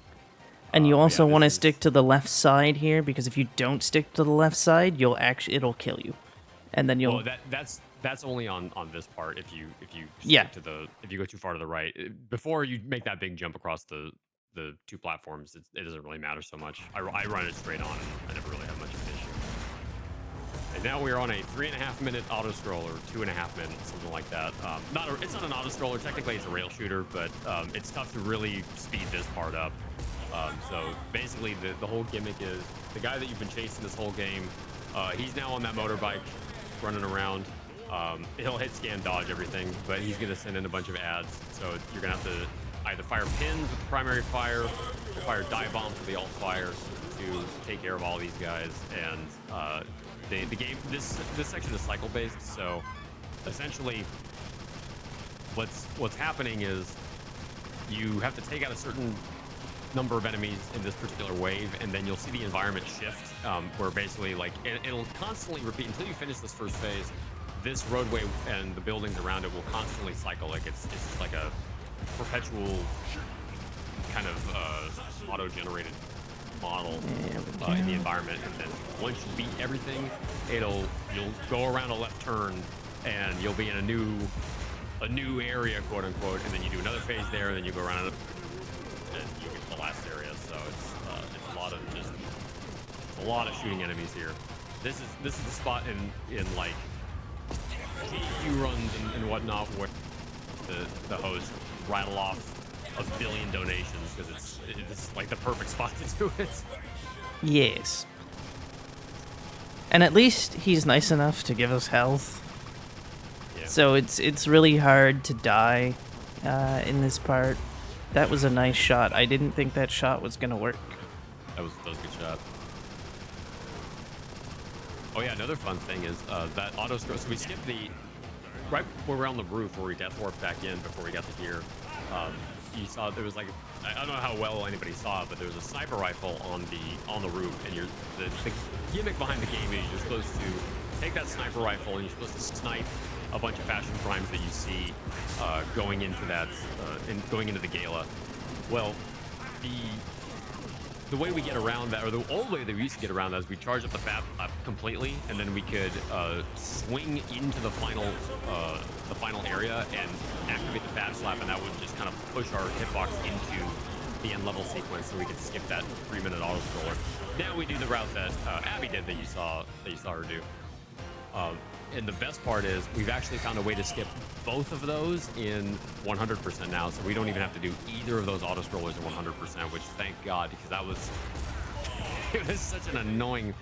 And you Yeah, also want to this is- stick to the left side here because if you don't stick to the left side, it'll kill you. And then you'll Well, that's only on this part. If you stick Yeah. to the if you go too far to the right before you make that big jump across the two platforms, it doesn't really matter so much. I run it straight on, and I never really have much of an issue. And now we're on a 3.5 minute auto scroller, 2.5 minutes, something like that. It's not an auto scroller. Technically, it's a rail shooter, but it's tough to really speed this part up. So basically, the whole gimmick is the guy that you've been chasing this whole game. He's now on that motorbike, running around. He'll hit, scan, dodge everything, but he's gonna send in a bunch of ads. So you're gonna have to either fire pins with the primary fire, or fire dive bombs with the alt fire to take care of all these guys. And the game, this section is cycle based. So essentially, what's happening is you have to take out a certain number of enemies in this particular wave, and then you'll see the environment shift, where basically like it'll constantly repeat until you finish this first phase. This roadway and the buildings around it will constantly cycle. Like it's just like a perpetual kind of auto-generated model in the environment. And then once you beat everything, you'll go around a left turn, and you'll be in a new area, quote unquote, and then you do another phase there, and then you go around and you get to the last area. So it's a lot of shooting enemies here. This is the spot in like GQ runs and whatnot where the hosts rattle off a billion donations because it's like the perfect spot to do it. Yes. And at least he's nice enough to give us health. Yeah. So it's really hard to die in this part. That was a nice shot. I didn't think that shot was gonna work. That was a good shot. Oh yeah, another fun thing is that auto scroll. So we skipped right where we're on the roof where we death warped back in before we got to here. You saw there was like, I don't know how well anybody saw it, but there was a sniper rifle on the roof, and the gimmick behind the game is you're supposed to take that sniper rifle and you're supposed to snipe a bunch of fashion crimes that you see going into the gala. Well, the way we get around that, or the old way that we used to get around that, is we charge up the FAP up completely, and then we could swing into the final area and activate the FAP slap, and that would just kind of push our hitbox into the end level sequence, so we could skip that 3-minute auto scroller. Now we do the route that Abbie did that you saw her do. And the best part is we've actually found a way to skip both of those in 100% now, so we don't even have to do either of those auto scrollers in 100%, which thank God, because it was such an annoying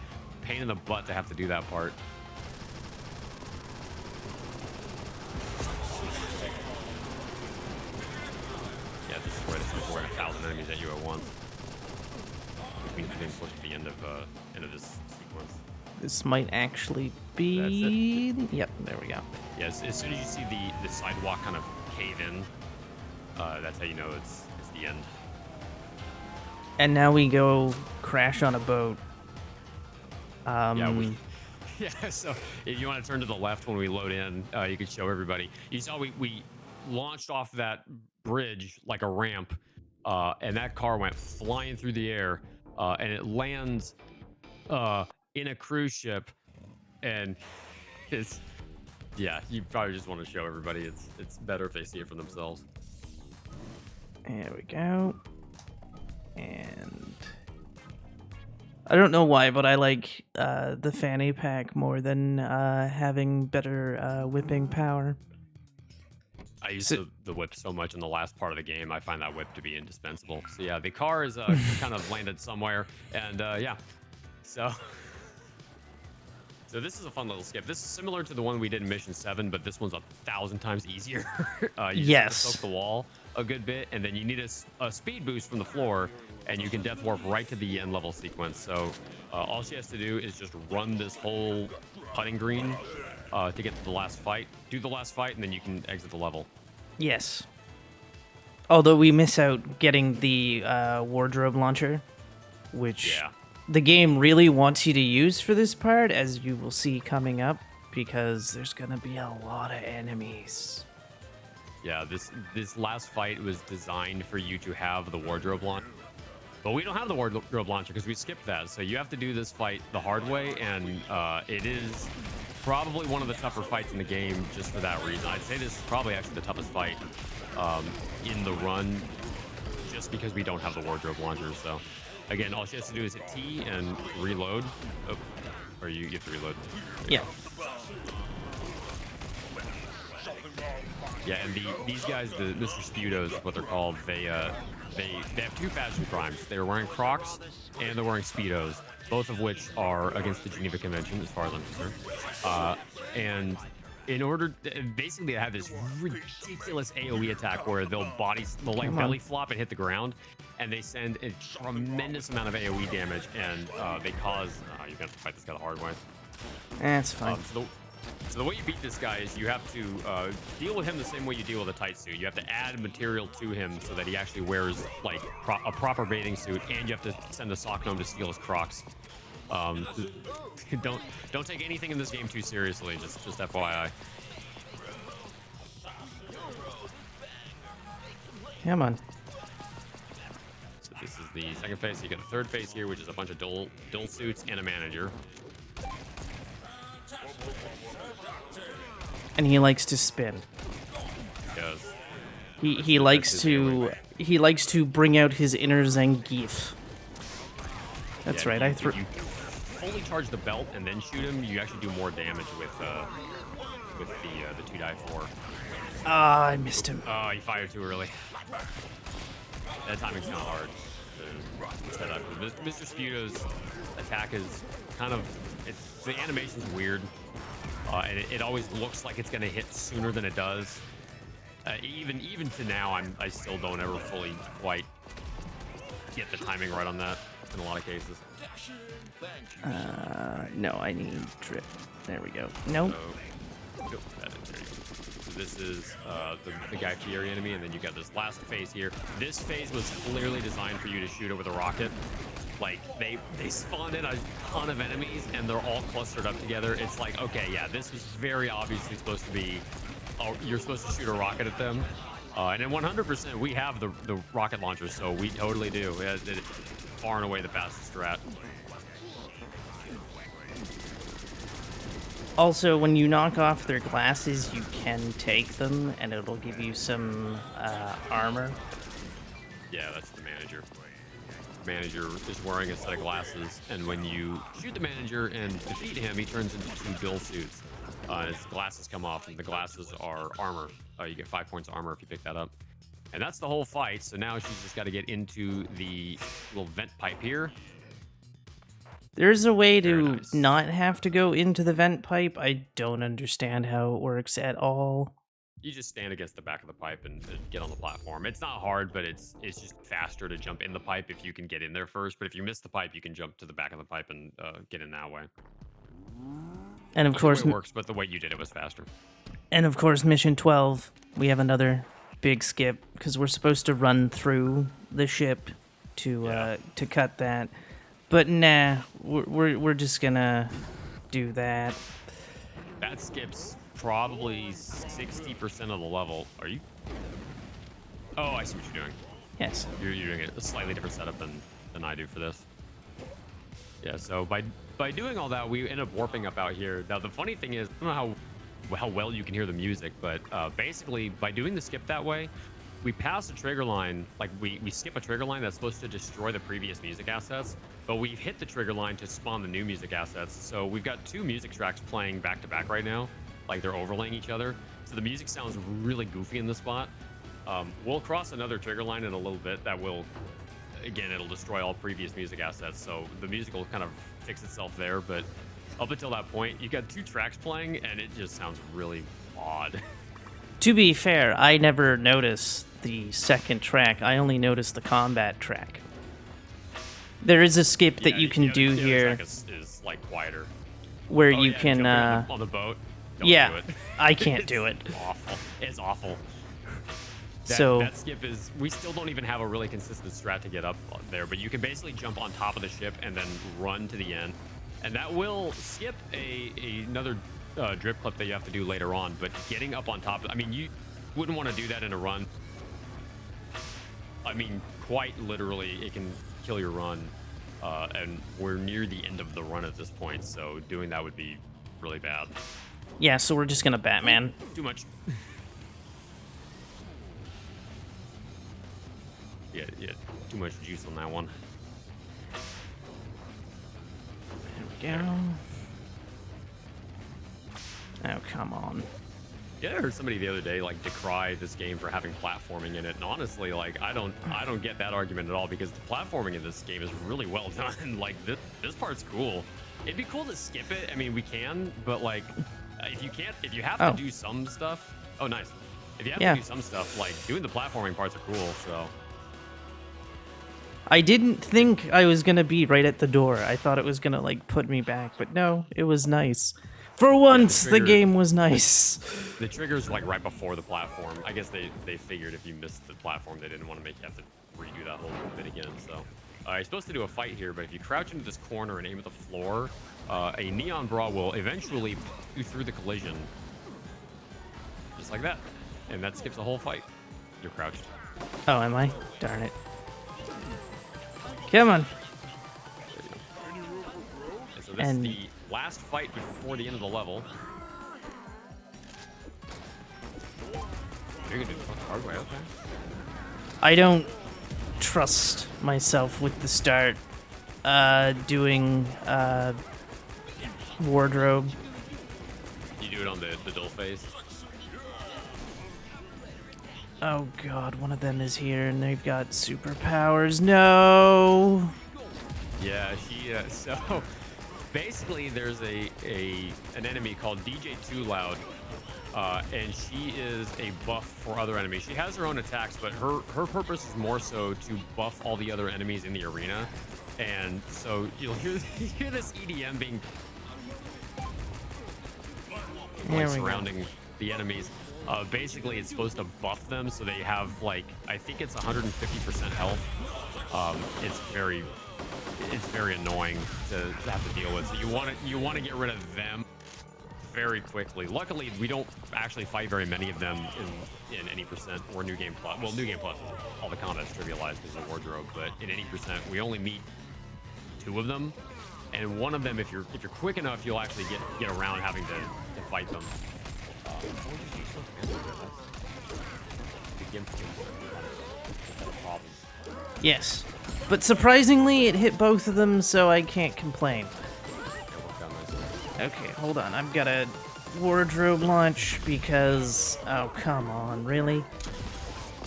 pain in the butt to have to do that part. Yeah, this is where it's like 1,000 enemies at you at once. Which means getting close to the end of this sequence. This might actually be... That's Yep, there we go. Yes, as soon as you see the sidewalk kind of cave in, that's how you know it's the end. And now we go crash on a boat. Yeah, so if you want to turn to the left when we load in, you can show everybody. You saw we launched off that bridge like a ramp, and that car went flying through the air, and it lands in a cruise ship, and you probably just want to show everybody. It's better if they see it for themselves. There we go. And I don't know why, but I like the fanny pack more than having better whipping power. I use the whip so much in the last part of the game. I find that whip to be indispensable. So yeah, the car is kind of landed somewhere, and yeah, so this is a fun little skip. This is similar to the one we did in Mission 7, but this one's 1,000 times easier. You just have to soak the wall a good bit, and then you need a speed boost from the floor, and you can death warp right to the end level sequence. So all she has to do is just run this whole putting green to get to the last fight. Do the last fight, and then you can exit the level. Yes. Although we miss out getting the wardrobe launcher, which the game really wants you to use for this part, as you will see coming up, because there's going to be a lot of enemies. Yeah, this last fight was designed for you to have the wardrobe launcher. But we don't have the wardrobe launcher because we skipped that. So you have to do this fight the hard way, and it is probably one of the tougher fights in the game just for that reason. I'd say this is probably actually the toughest fight in the run just because we don't have the wardrobe launcher. So again, all she has to do is hit T and reload. Oh, or you have to reload. Yeah. Yeah, and these guys, the Mr. Sputos, what they're called, they have two fashion crimes. They're wearing Crocs and they're wearing Speedos, both of which are against the Geneva Convention, as far as I'm concerned. And in order, basically, they have this ridiculous AOE attack where they'll like belly flop and hit the ground, and they send a tremendous amount of AOE damage, and they cause. You're gonna have to fight this guy the hard way. That's fine. So the way you beat this guy is you have to deal with him the same way you deal with a tight suit. You have to add material to him so that he actually wears like a proper bathing suit, and you have to send a sock gnome to steal his Crocs. Don't take anything in this game too seriously. Just FYI. Come on. So this is the second phase. You get a third phase here, which is a bunch of dual suits and a manager. And he likes to spin. Because he likes to bring out his inner Zangief. That's right. If you fully charge the belt and then shoot him, you actually do more damage with the 2-4. Ah, I missed him. Oh, you fired too early. That timing's kind of hard to set up. Mr. Sputo's attack is kind of the animation's weird. And it always looks like it's going to hit sooner than it does. Even to now, I still don't ever fully quite get the timing right on that in a lot of cases. No, I need drip. There we go. Nope. So this is the Guy Fieri enemy, and then you got this last phase here. This phase was clearly designed for you to shoot over the rocket. Like, they spawned in a ton of enemies, and they're all clustered up together. It's like, okay, yeah, this is very obviously supposed to be, you're supposed to shoot a rocket at them. And in 100%, we have the rocket launcher, so we totally do. It's far and away the fastest strat. Also, when you knock off their glasses, you can take them, and it'll give you some armor. Yeah, that's the manager. The manager is wearing a set of glasses, and when you shoot the manager and defeat him, he turns into two dual suits. His glasses come off, and the glasses are armor. You get 5 points of armor if you pick that up. And that's the whole fight, so now she's just got to get into the little vent pipe here. There's a way to not have to go into the vent pipe. I don't understand how it works at all. You just stand against the back of the pipe and get on the platform. It's not hard, but it's just faster to jump in the pipe if you can get in there first. But if you miss the pipe, you can jump to the back of the pipe and get in that way. And of course, it works, but the way you did it was faster. And of course, Mission 12, we have another big skip because we're supposed to run through the ship to cut that. But nah, we're just gonna do that. That skips probably 60% of the level. Are you? Oh, I see what you're doing. Yes. You're doing a slightly different setup than I do for this. Yeah, so by doing all that, we end up warping up out here. Now, the funny thing is, I don't know how well you can hear the music, but basically, by doing the skip that way, we pass a trigger line, like we skip a trigger line that's supposed to destroy the previous music assets, but we've hit the trigger line to spawn the new music assets. So we've got 2 music tracks playing back to back right now, like they're overlaying each other. So the music sounds really goofy in this spot. We'll cross another trigger line in a little bit that will, again, it'll destroy all previous music assets. So the music will kind of fix itself there. But up until that point, you got 2 tracks playing and it just sounds really odd. To be fair, I never noticed the second track. I only noticed the combat track. There is a skip that you can do the here other track is like quieter. where Oh, you yeah, can jumping on the boat. Don't do yeah, it. I can't do it. It's awful. It's awful. That skip is, we still don't even have a really consistent strat to get up there, but you can basically jump on top of the ship and then run to the end. And that will skip another drip clip that you have to do later on, but getting up on top, I mean, you wouldn't want to do that in a run. I mean, quite literally, it can kill your run. And we're near the end of the run at this point, so doing that would be really bad. Yeah, so we're just gonna Batman. Too much. Yeah, too much juice on that one. There we go. Oh, come on. Yeah, I heard somebody the other day like decry this game for having platforming in it, and honestly, like I don't get that argument at all, because the platforming in this game is really well done. Like this part's cool. It'd be cool to skip it. I mean, we can, but like if you have to do some stuff. Oh, nice. If you have to do some stuff, like doing the platforming parts are cool. So I didn't think I was gonna be right at the door. I thought it was gonna like put me back, but no, it was nice. For once, the game was nice. The trigger's like right before the platform. I guess they figured if you missed the platform, they didn't want to make you have to redo that whole bit again. So you're supposed to do a fight here, but if you crouch into this corner and aim at the floor, a neon bra will eventually put you through the collision. Just like that. And that skips the whole fight. You're crouched. Oh, am I? Darn it. Come on. And so this is the last fight before the end of the level. You're gonna do the hard way, okay? I don't trust myself with the start doing wardrobe. You do it on the dull phase. Oh god, one of them is here and they've got superpowers. No. Yeah, so basically there's an enemy called DJ Too Loud, and she is a buff for other enemies. She has her own attacks, but her purpose is more so to buff all the other enemies in the arena. And so you'll hear this EDM being surrounding the enemies. Basically, it's supposed to buff them so they have, like, I think it's 150% health. It's very annoying to have to deal with. So you want to get rid of them very quickly. Luckily, we don't actually fight very many of them in any percent or New Game Plus. Well, New Game Plus, all the combat's trivialized because of the wardrobe, but in any percent, we only meet 2 of them, and one of them, if you're quick enough, you'll actually get around having to fight them. Yes, but surprisingly, it hit both of them, so I can't complain. Okay, hold on. I've got a wardrobe launch because... Oh, come on, really?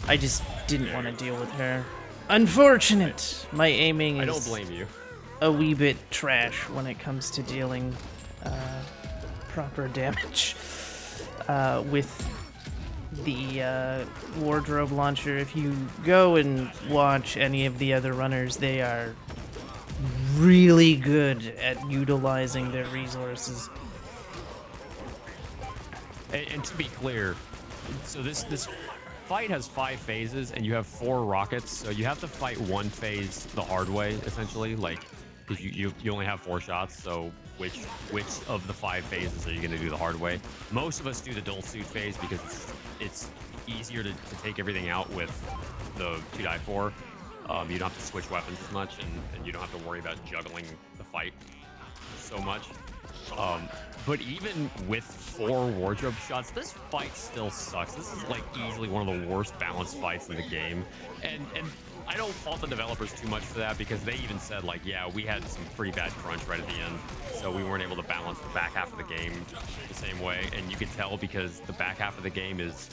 I just didn't want to deal with her. Unfortunate! My aiming is... I don't blame you. A wee bit trash when it comes to dealing proper damage with the wardrobe launcher. If you go and watch any of the other runners, they are really good at utilizing their resources. And to be clear, so this fight has 5 phases, and you have 4 rockets, so you have to fight one phase the hard way, essentially, like, because you only have 4 shots, so which of the 5 phases are you going to do the hard way? Most of us do the dull suit phase because it's easier to take everything out with the 2-4. You don't have to switch weapons as much, and you don't have to worry about juggling the fight so much. But even with 4 wardrobe shots, this fight still sucks. This is like easily one of the worst balanced fights in the game. And I don't fault the developers too much for that, because they even said like, yeah, we had some pretty bad crunch right at the end, so we weren't able to balance the back half of the game the same way. And you can tell because the back half of the game is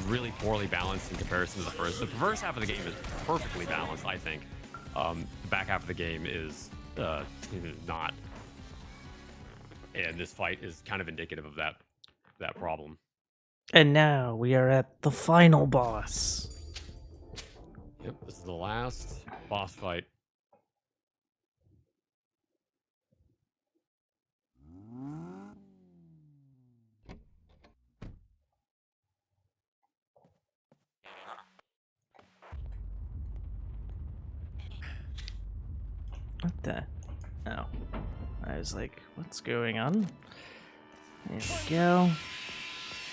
really poorly balanced in comparison to the first. The first half of the game is perfectly balanced, I think. The back half of the game is not. And this fight is kind of indicative of that problem. And now we are at the final boss. Yep, this is the last boss fight. What the? Oh. I was like, what's going on? There we go.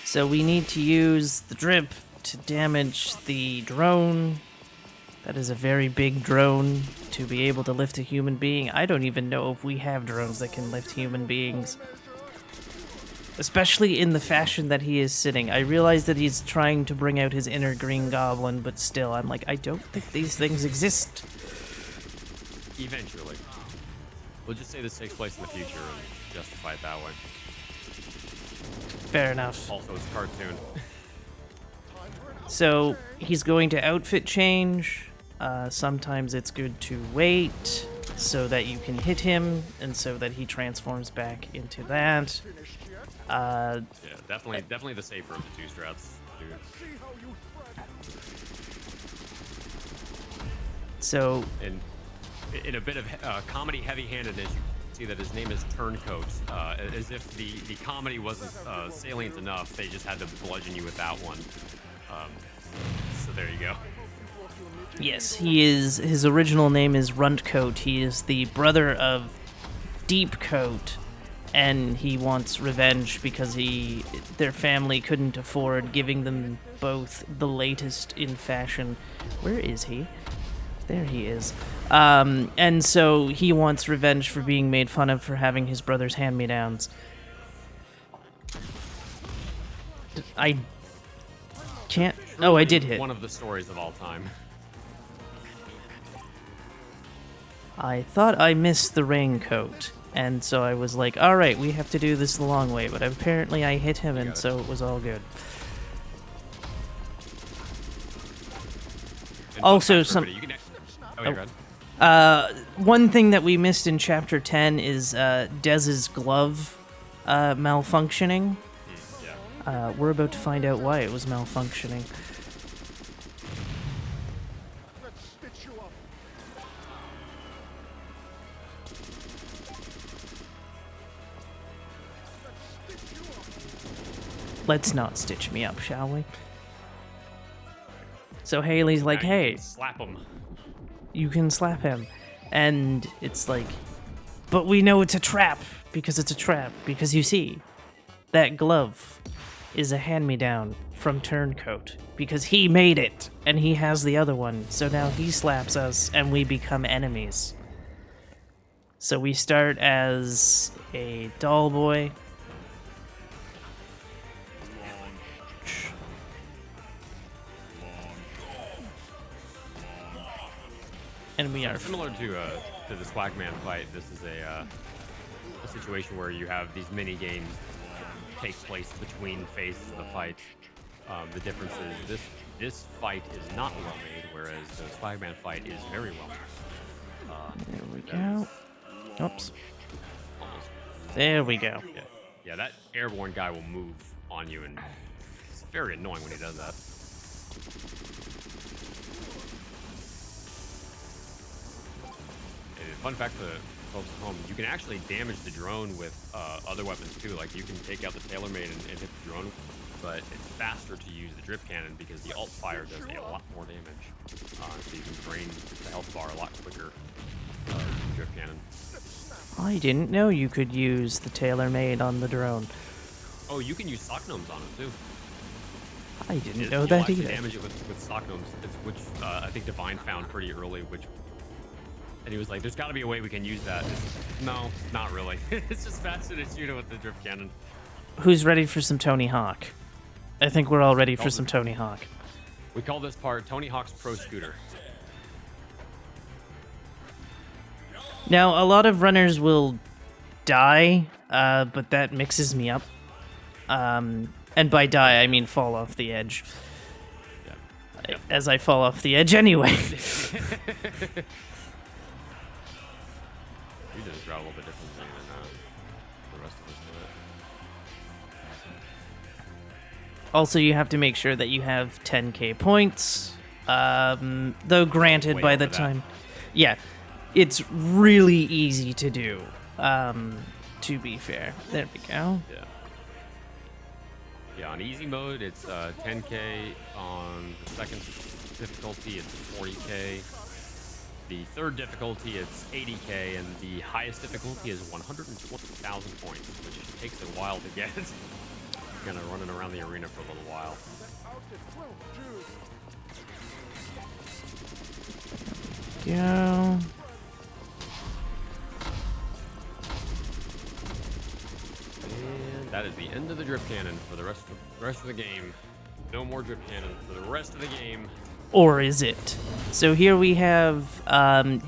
So we need to use the drip to damage the drone. That is a very big drone to be able to lift a human being. I don't even know if we have drones that can lift human beings. Especially in the fashion that he is sitting. I realize that he's trying to bring out his inner Green Goblin, but still, I'm like, I don't think these things exist. Eventually. We'll just say this takes place in the future and justify it that way. Fair enough. Also, it's a cartoon. So, he's going to outfit change. Sometimes it's good to wait so that you can hit him, and so that he transforms back into that. Yeah, definitely the safer of the 2 strats, dude. So, And in a bit of comedy heavy-handedness, you can see that his name is Turncoat. As if the comedy wasn't salient enough, they just had to bludgeon you with that one. So there you go. yes, his original name is Runtcoat. He is the brother of Deepcoat, and he wants revenge because their family couldn't afford giving them both the latest in fashion. Where is he? There he is. And so he wants revenge for being made fun of for having his brother's hand-me-downs. I can't... Oh, I did hit. One of the stories of all time. I thought I missed the raincoat, and so I was like, alright, we have to do this the long way, but apparently I hit him, and so it was all good. And Also, for some... everybody, you can Oh, you're good. One thing that we missed in Chapter 10 is Dez's glove malfunctioning. Yeah. We're about to find out why it was malfunctioning. Let's not stitch me up, shall we? So Haley's like, Now you hey, can slap him. you can slap him. And it's like, but we know it's a trap, because it's a trap. Because you see, that glove is a hand-me-down from Turncoat, because he made it, and he has the other one. So now he slaps us, and we become enemies. So we start as a doll boy. And we are Similar to the Swagman fight. This is a situation where you have these mini games take place between phases of the fight. The difference is this fight is not well made, whereas the Swagman fight is very well made. There we go. Oops. Almost. There we go. Yeah, that airborne guy will move on you, and it's very annoying when he does that. Fun fact for folks at home, you can actually damage the drone with other weapons too. Like you can take out the TaylorMade and hit the drone, but it's faster to use the drip cannon because the alt fire does a lot more damage. So you can drain the health bar a lot quicker with the drip cannon. I didn't know you could use the TaylorMade on the drone. Oh, you can use sock gnomes on it too. I didn't You'll know that actually either. damage it with sock gnomes, which I think Divine found pretty early, which And he was like, there's got to be a way we can use that. No, not really. It's just faster to shoot it with the drift cannon. Who's ready for some Tony Hawk? I think we're all ready for some Tony Hawk. We call this part Tony Hawk's Pro Scooter. Now, a lot of runners will die, but that mixes me up. And by die, I mean fall off the edge. Yeah. As I fall off the edge anyway. We did this route a little bit differently than the rest of us do it. Also, you have to make sure that you have 10k points. Though granted, Way by over the that. time... Yeah, it's really easy to do, to be fair. There we go. Yeah. Yeah, on easy mode, it's 10k. On the second difficulty, it's 40k. The third difficulty, it's 80k, and the highest difficulty is 120,000 points, which takes a while to get. Kind of running around the arena for a little while. Go. And that is the end of the drip cannon for the rest of the game. No more drip cannon for the rest of the game. Or is it? So here we have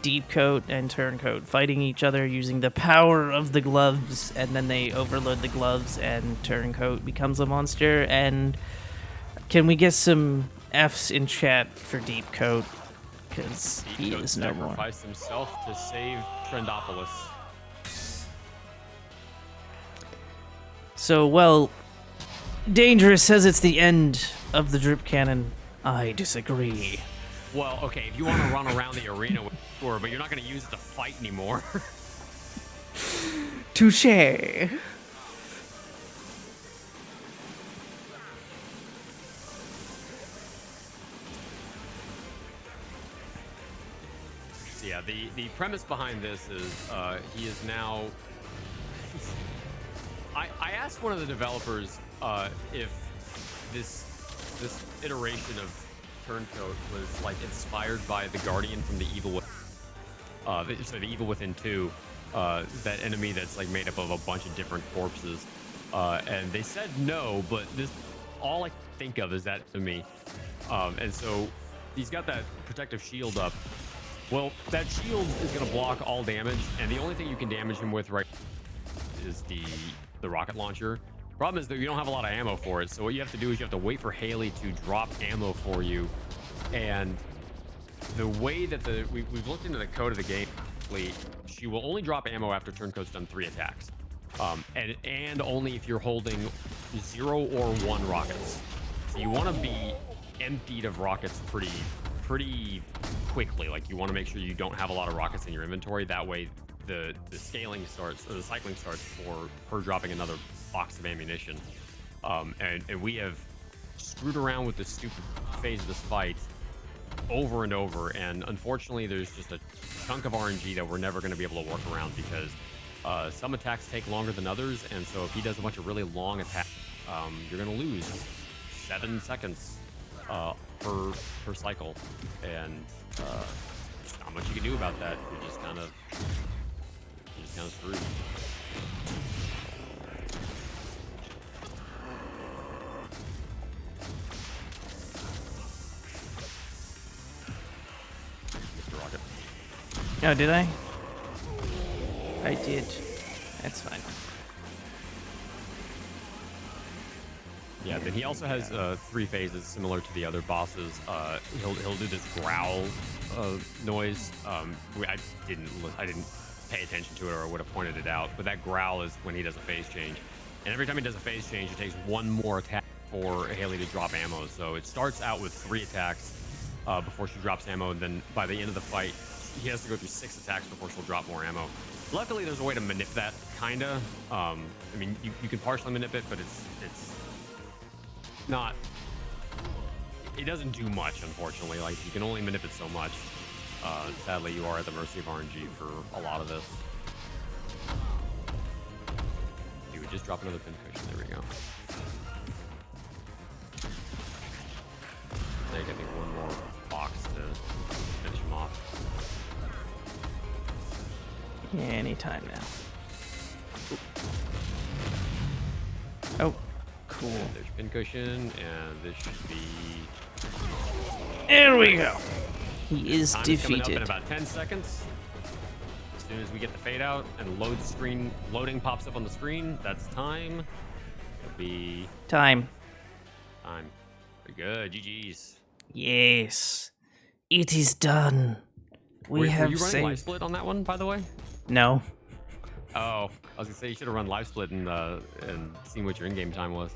Deep Coat and Turncoat fighting each other using the power of the gloves, and then they overload the gloves and Turncoat becomes a monster. And can we get some F's in chat for Deep Coat? Because he is no more. Sacrificed himself to save Trendopolis. So, well, Dangerous says it's the end of the drip cannon. I disagree. Well, okay, if you want to run around the arena, sure, but you're not going to use it to fight anymore. Touché. So yeah, the premise behind this is he is now... I asked one of the developers if this iteration of Turncoat was like inspired by the Guardian from the Evil Within, the Evil Within 2, that enemy that's like made up of a bunch of different corpses, and they said no, but this all I think of is that to me, and so he's got that protective shield up. Well, that shield is going to block all damage, and the only thing you can damage him with right is the rocket launcher. Problem is that you don't have a lot of ammo for it, so what you have to do is you have to wait for Haley to drop ammo for you. And the way that we've looked into the code of the game, she will only drop ammo after Turncoat's done 3 attacks, and only if you're holding 0 or 1 rockets. So you want to be emptied of rockets pretty quickly. Like, you want to make sure you don't have a lot of rockets in your inventory. That way the scaling starts, or the cycling starts for her dropping another box of ammunition. And we have screwed around with this stupid phase of this fight over and over, and unfortunately there's just a chunk of RNG that we're never going to be able to work around, because some attacks take longer than others, and so if he does a bunch of really long attacks, you're going to lose 7 seconds per cycle, and there's not much you can do about that. You're just kind of screwed. Mr. Rocket. Oh, did I? I did. That's fine. Yeah, then he also has 3 phases similar to the other bosses. He'll do this growl noise. I didn't pay attention to it, or I would have pointed it out. But that growl is when he does a phase change, and every time he does a phase change, it takes 1 more attack for Haley to drop ammo. So it starts out with 3 attacks before she drops ammo, and then by the end of the fight, he has to go through 6 attacks before she'll drop more ammo. Luckily, there's a way to manip that, kinda. I mean, you can partially manip it, but it's not. It doesn't do much, unfortunately. Like, you can only manip it so much. Sadly, you are at the mercy of RNG for a lot of this. You would just drop another pincushion. There we go. Take, I think, 1 more box to finish him off. Yeah, anytime now. Oh, cool. There's pincushion, and this should be. There we go. He is Time is coming up in defeated. about 10 seconds. As soon as we get the fade out and loading pops up on the screen, that's time. It'll be Time. time. Very good. GG's. Yes. It is done. We Were have you running live saved. split on that one, by the way? No. Oh, I was gonna say you should have run live split and seen what your in-game time was.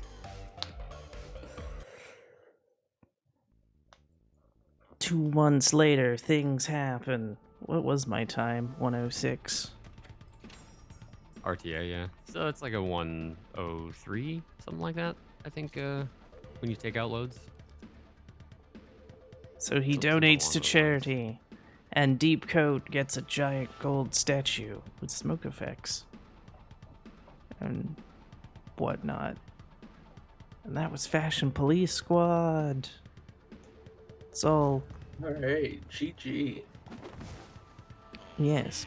2 months later, things happen. What was my time? 106. RTA, yeah. So it's like a 103, something like that. I think when you take out loads. So he Something donates along to those lines. charity, and Deep Coat gets a giant gold statue with smoke effects and whatnot. And that was Fashion Police Squad. It's all, Alright, GG. yes.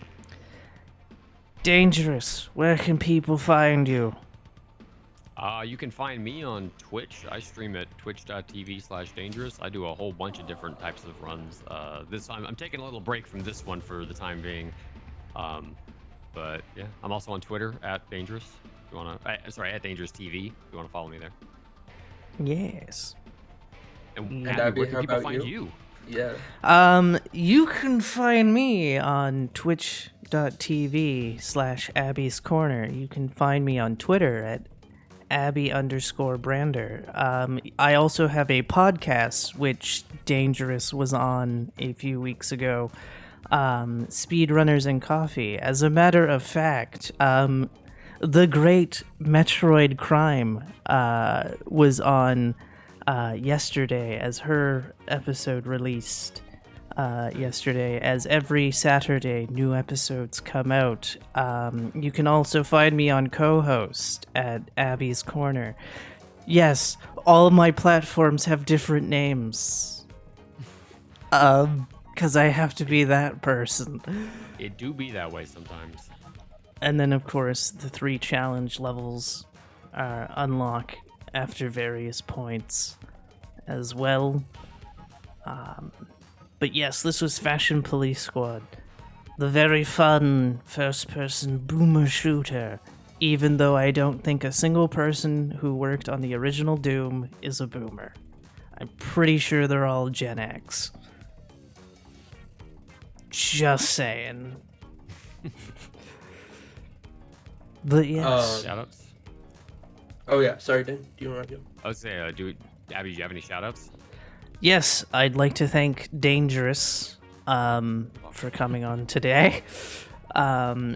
Dangerous, where can people find you? You can find me on Twitch. I stream at twitch.tv/dangerous. I do a whole bunch of different types of runs. This time I'm taking a little break from this one for the time being. But yeah, I'm also on Twitter at dangerous. If you wanna, at dangerous TV. If you wanna follow me there. Yes. And And Abbie, Abbie, where can how people about find you? you? Yeah. You can find me on twitch.tv/Abbie's Corner. You can find me on Twitter at Abbie_Brander. I also have a podcast, which Dangerous was on a few weeks ago, Speedrunners and Coffee. As a matter of fact, the great Metroid Crime was on yesterday, as her episode released yesterday. As every Saturday new episodes come out. You can also find me on co-host at Abbie's Corner. Yes, all my platforms have different names, because I have to be that person. It do be that way sometimes. And then, of course, the 3 challenge levels unlock after various points as well. But yes, this was Fashion Police Squad. The very fun first-person boomer shooter, even though I don't think a single person who worked on the original Doom is a boomer. I'm pretty sure they're all Gen X. Just saying. But yes. Shoutouts. Oh yeah, sorry, Dan. Do you want to go? I would say, Abby, do you have any shoutouts? Yes, I'd like to thank Dangerous for coming on today.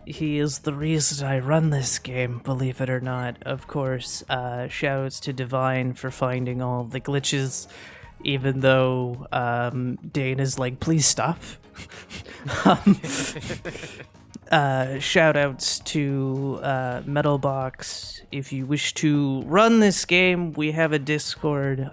He is the reason I run this game, believe it or not. Of course, shoutouts to Divine for finding all the glitches, even though Dane is like, please stop. Shoutouts to Metalbox. If you wish to run this game, we have a Discord.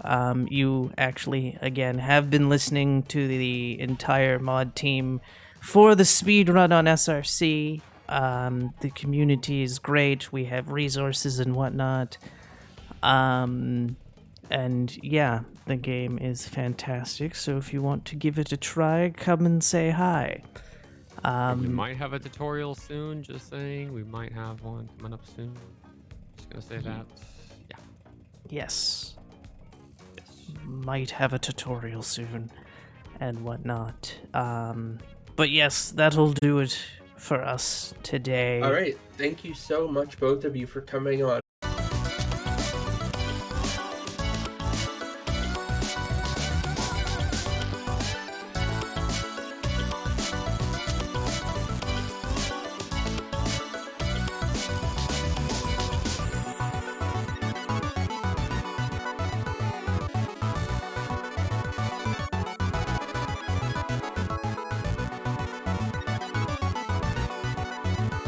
You actually, again, have been listening to the entire mod team for the speedrun on SRC. The community is great. We have resources and whatnot. And yeah, the game is fantastic. So if you want to give it a try, come and say hi. We might have a tutorial soon, just saying. We might have one coming up soon. Just gonna say that. Yeah. Yes. Might have a tutorial soon and whatnot. But yes, that'll do it for us today. Alright, thank you so much, both of you, for coming on.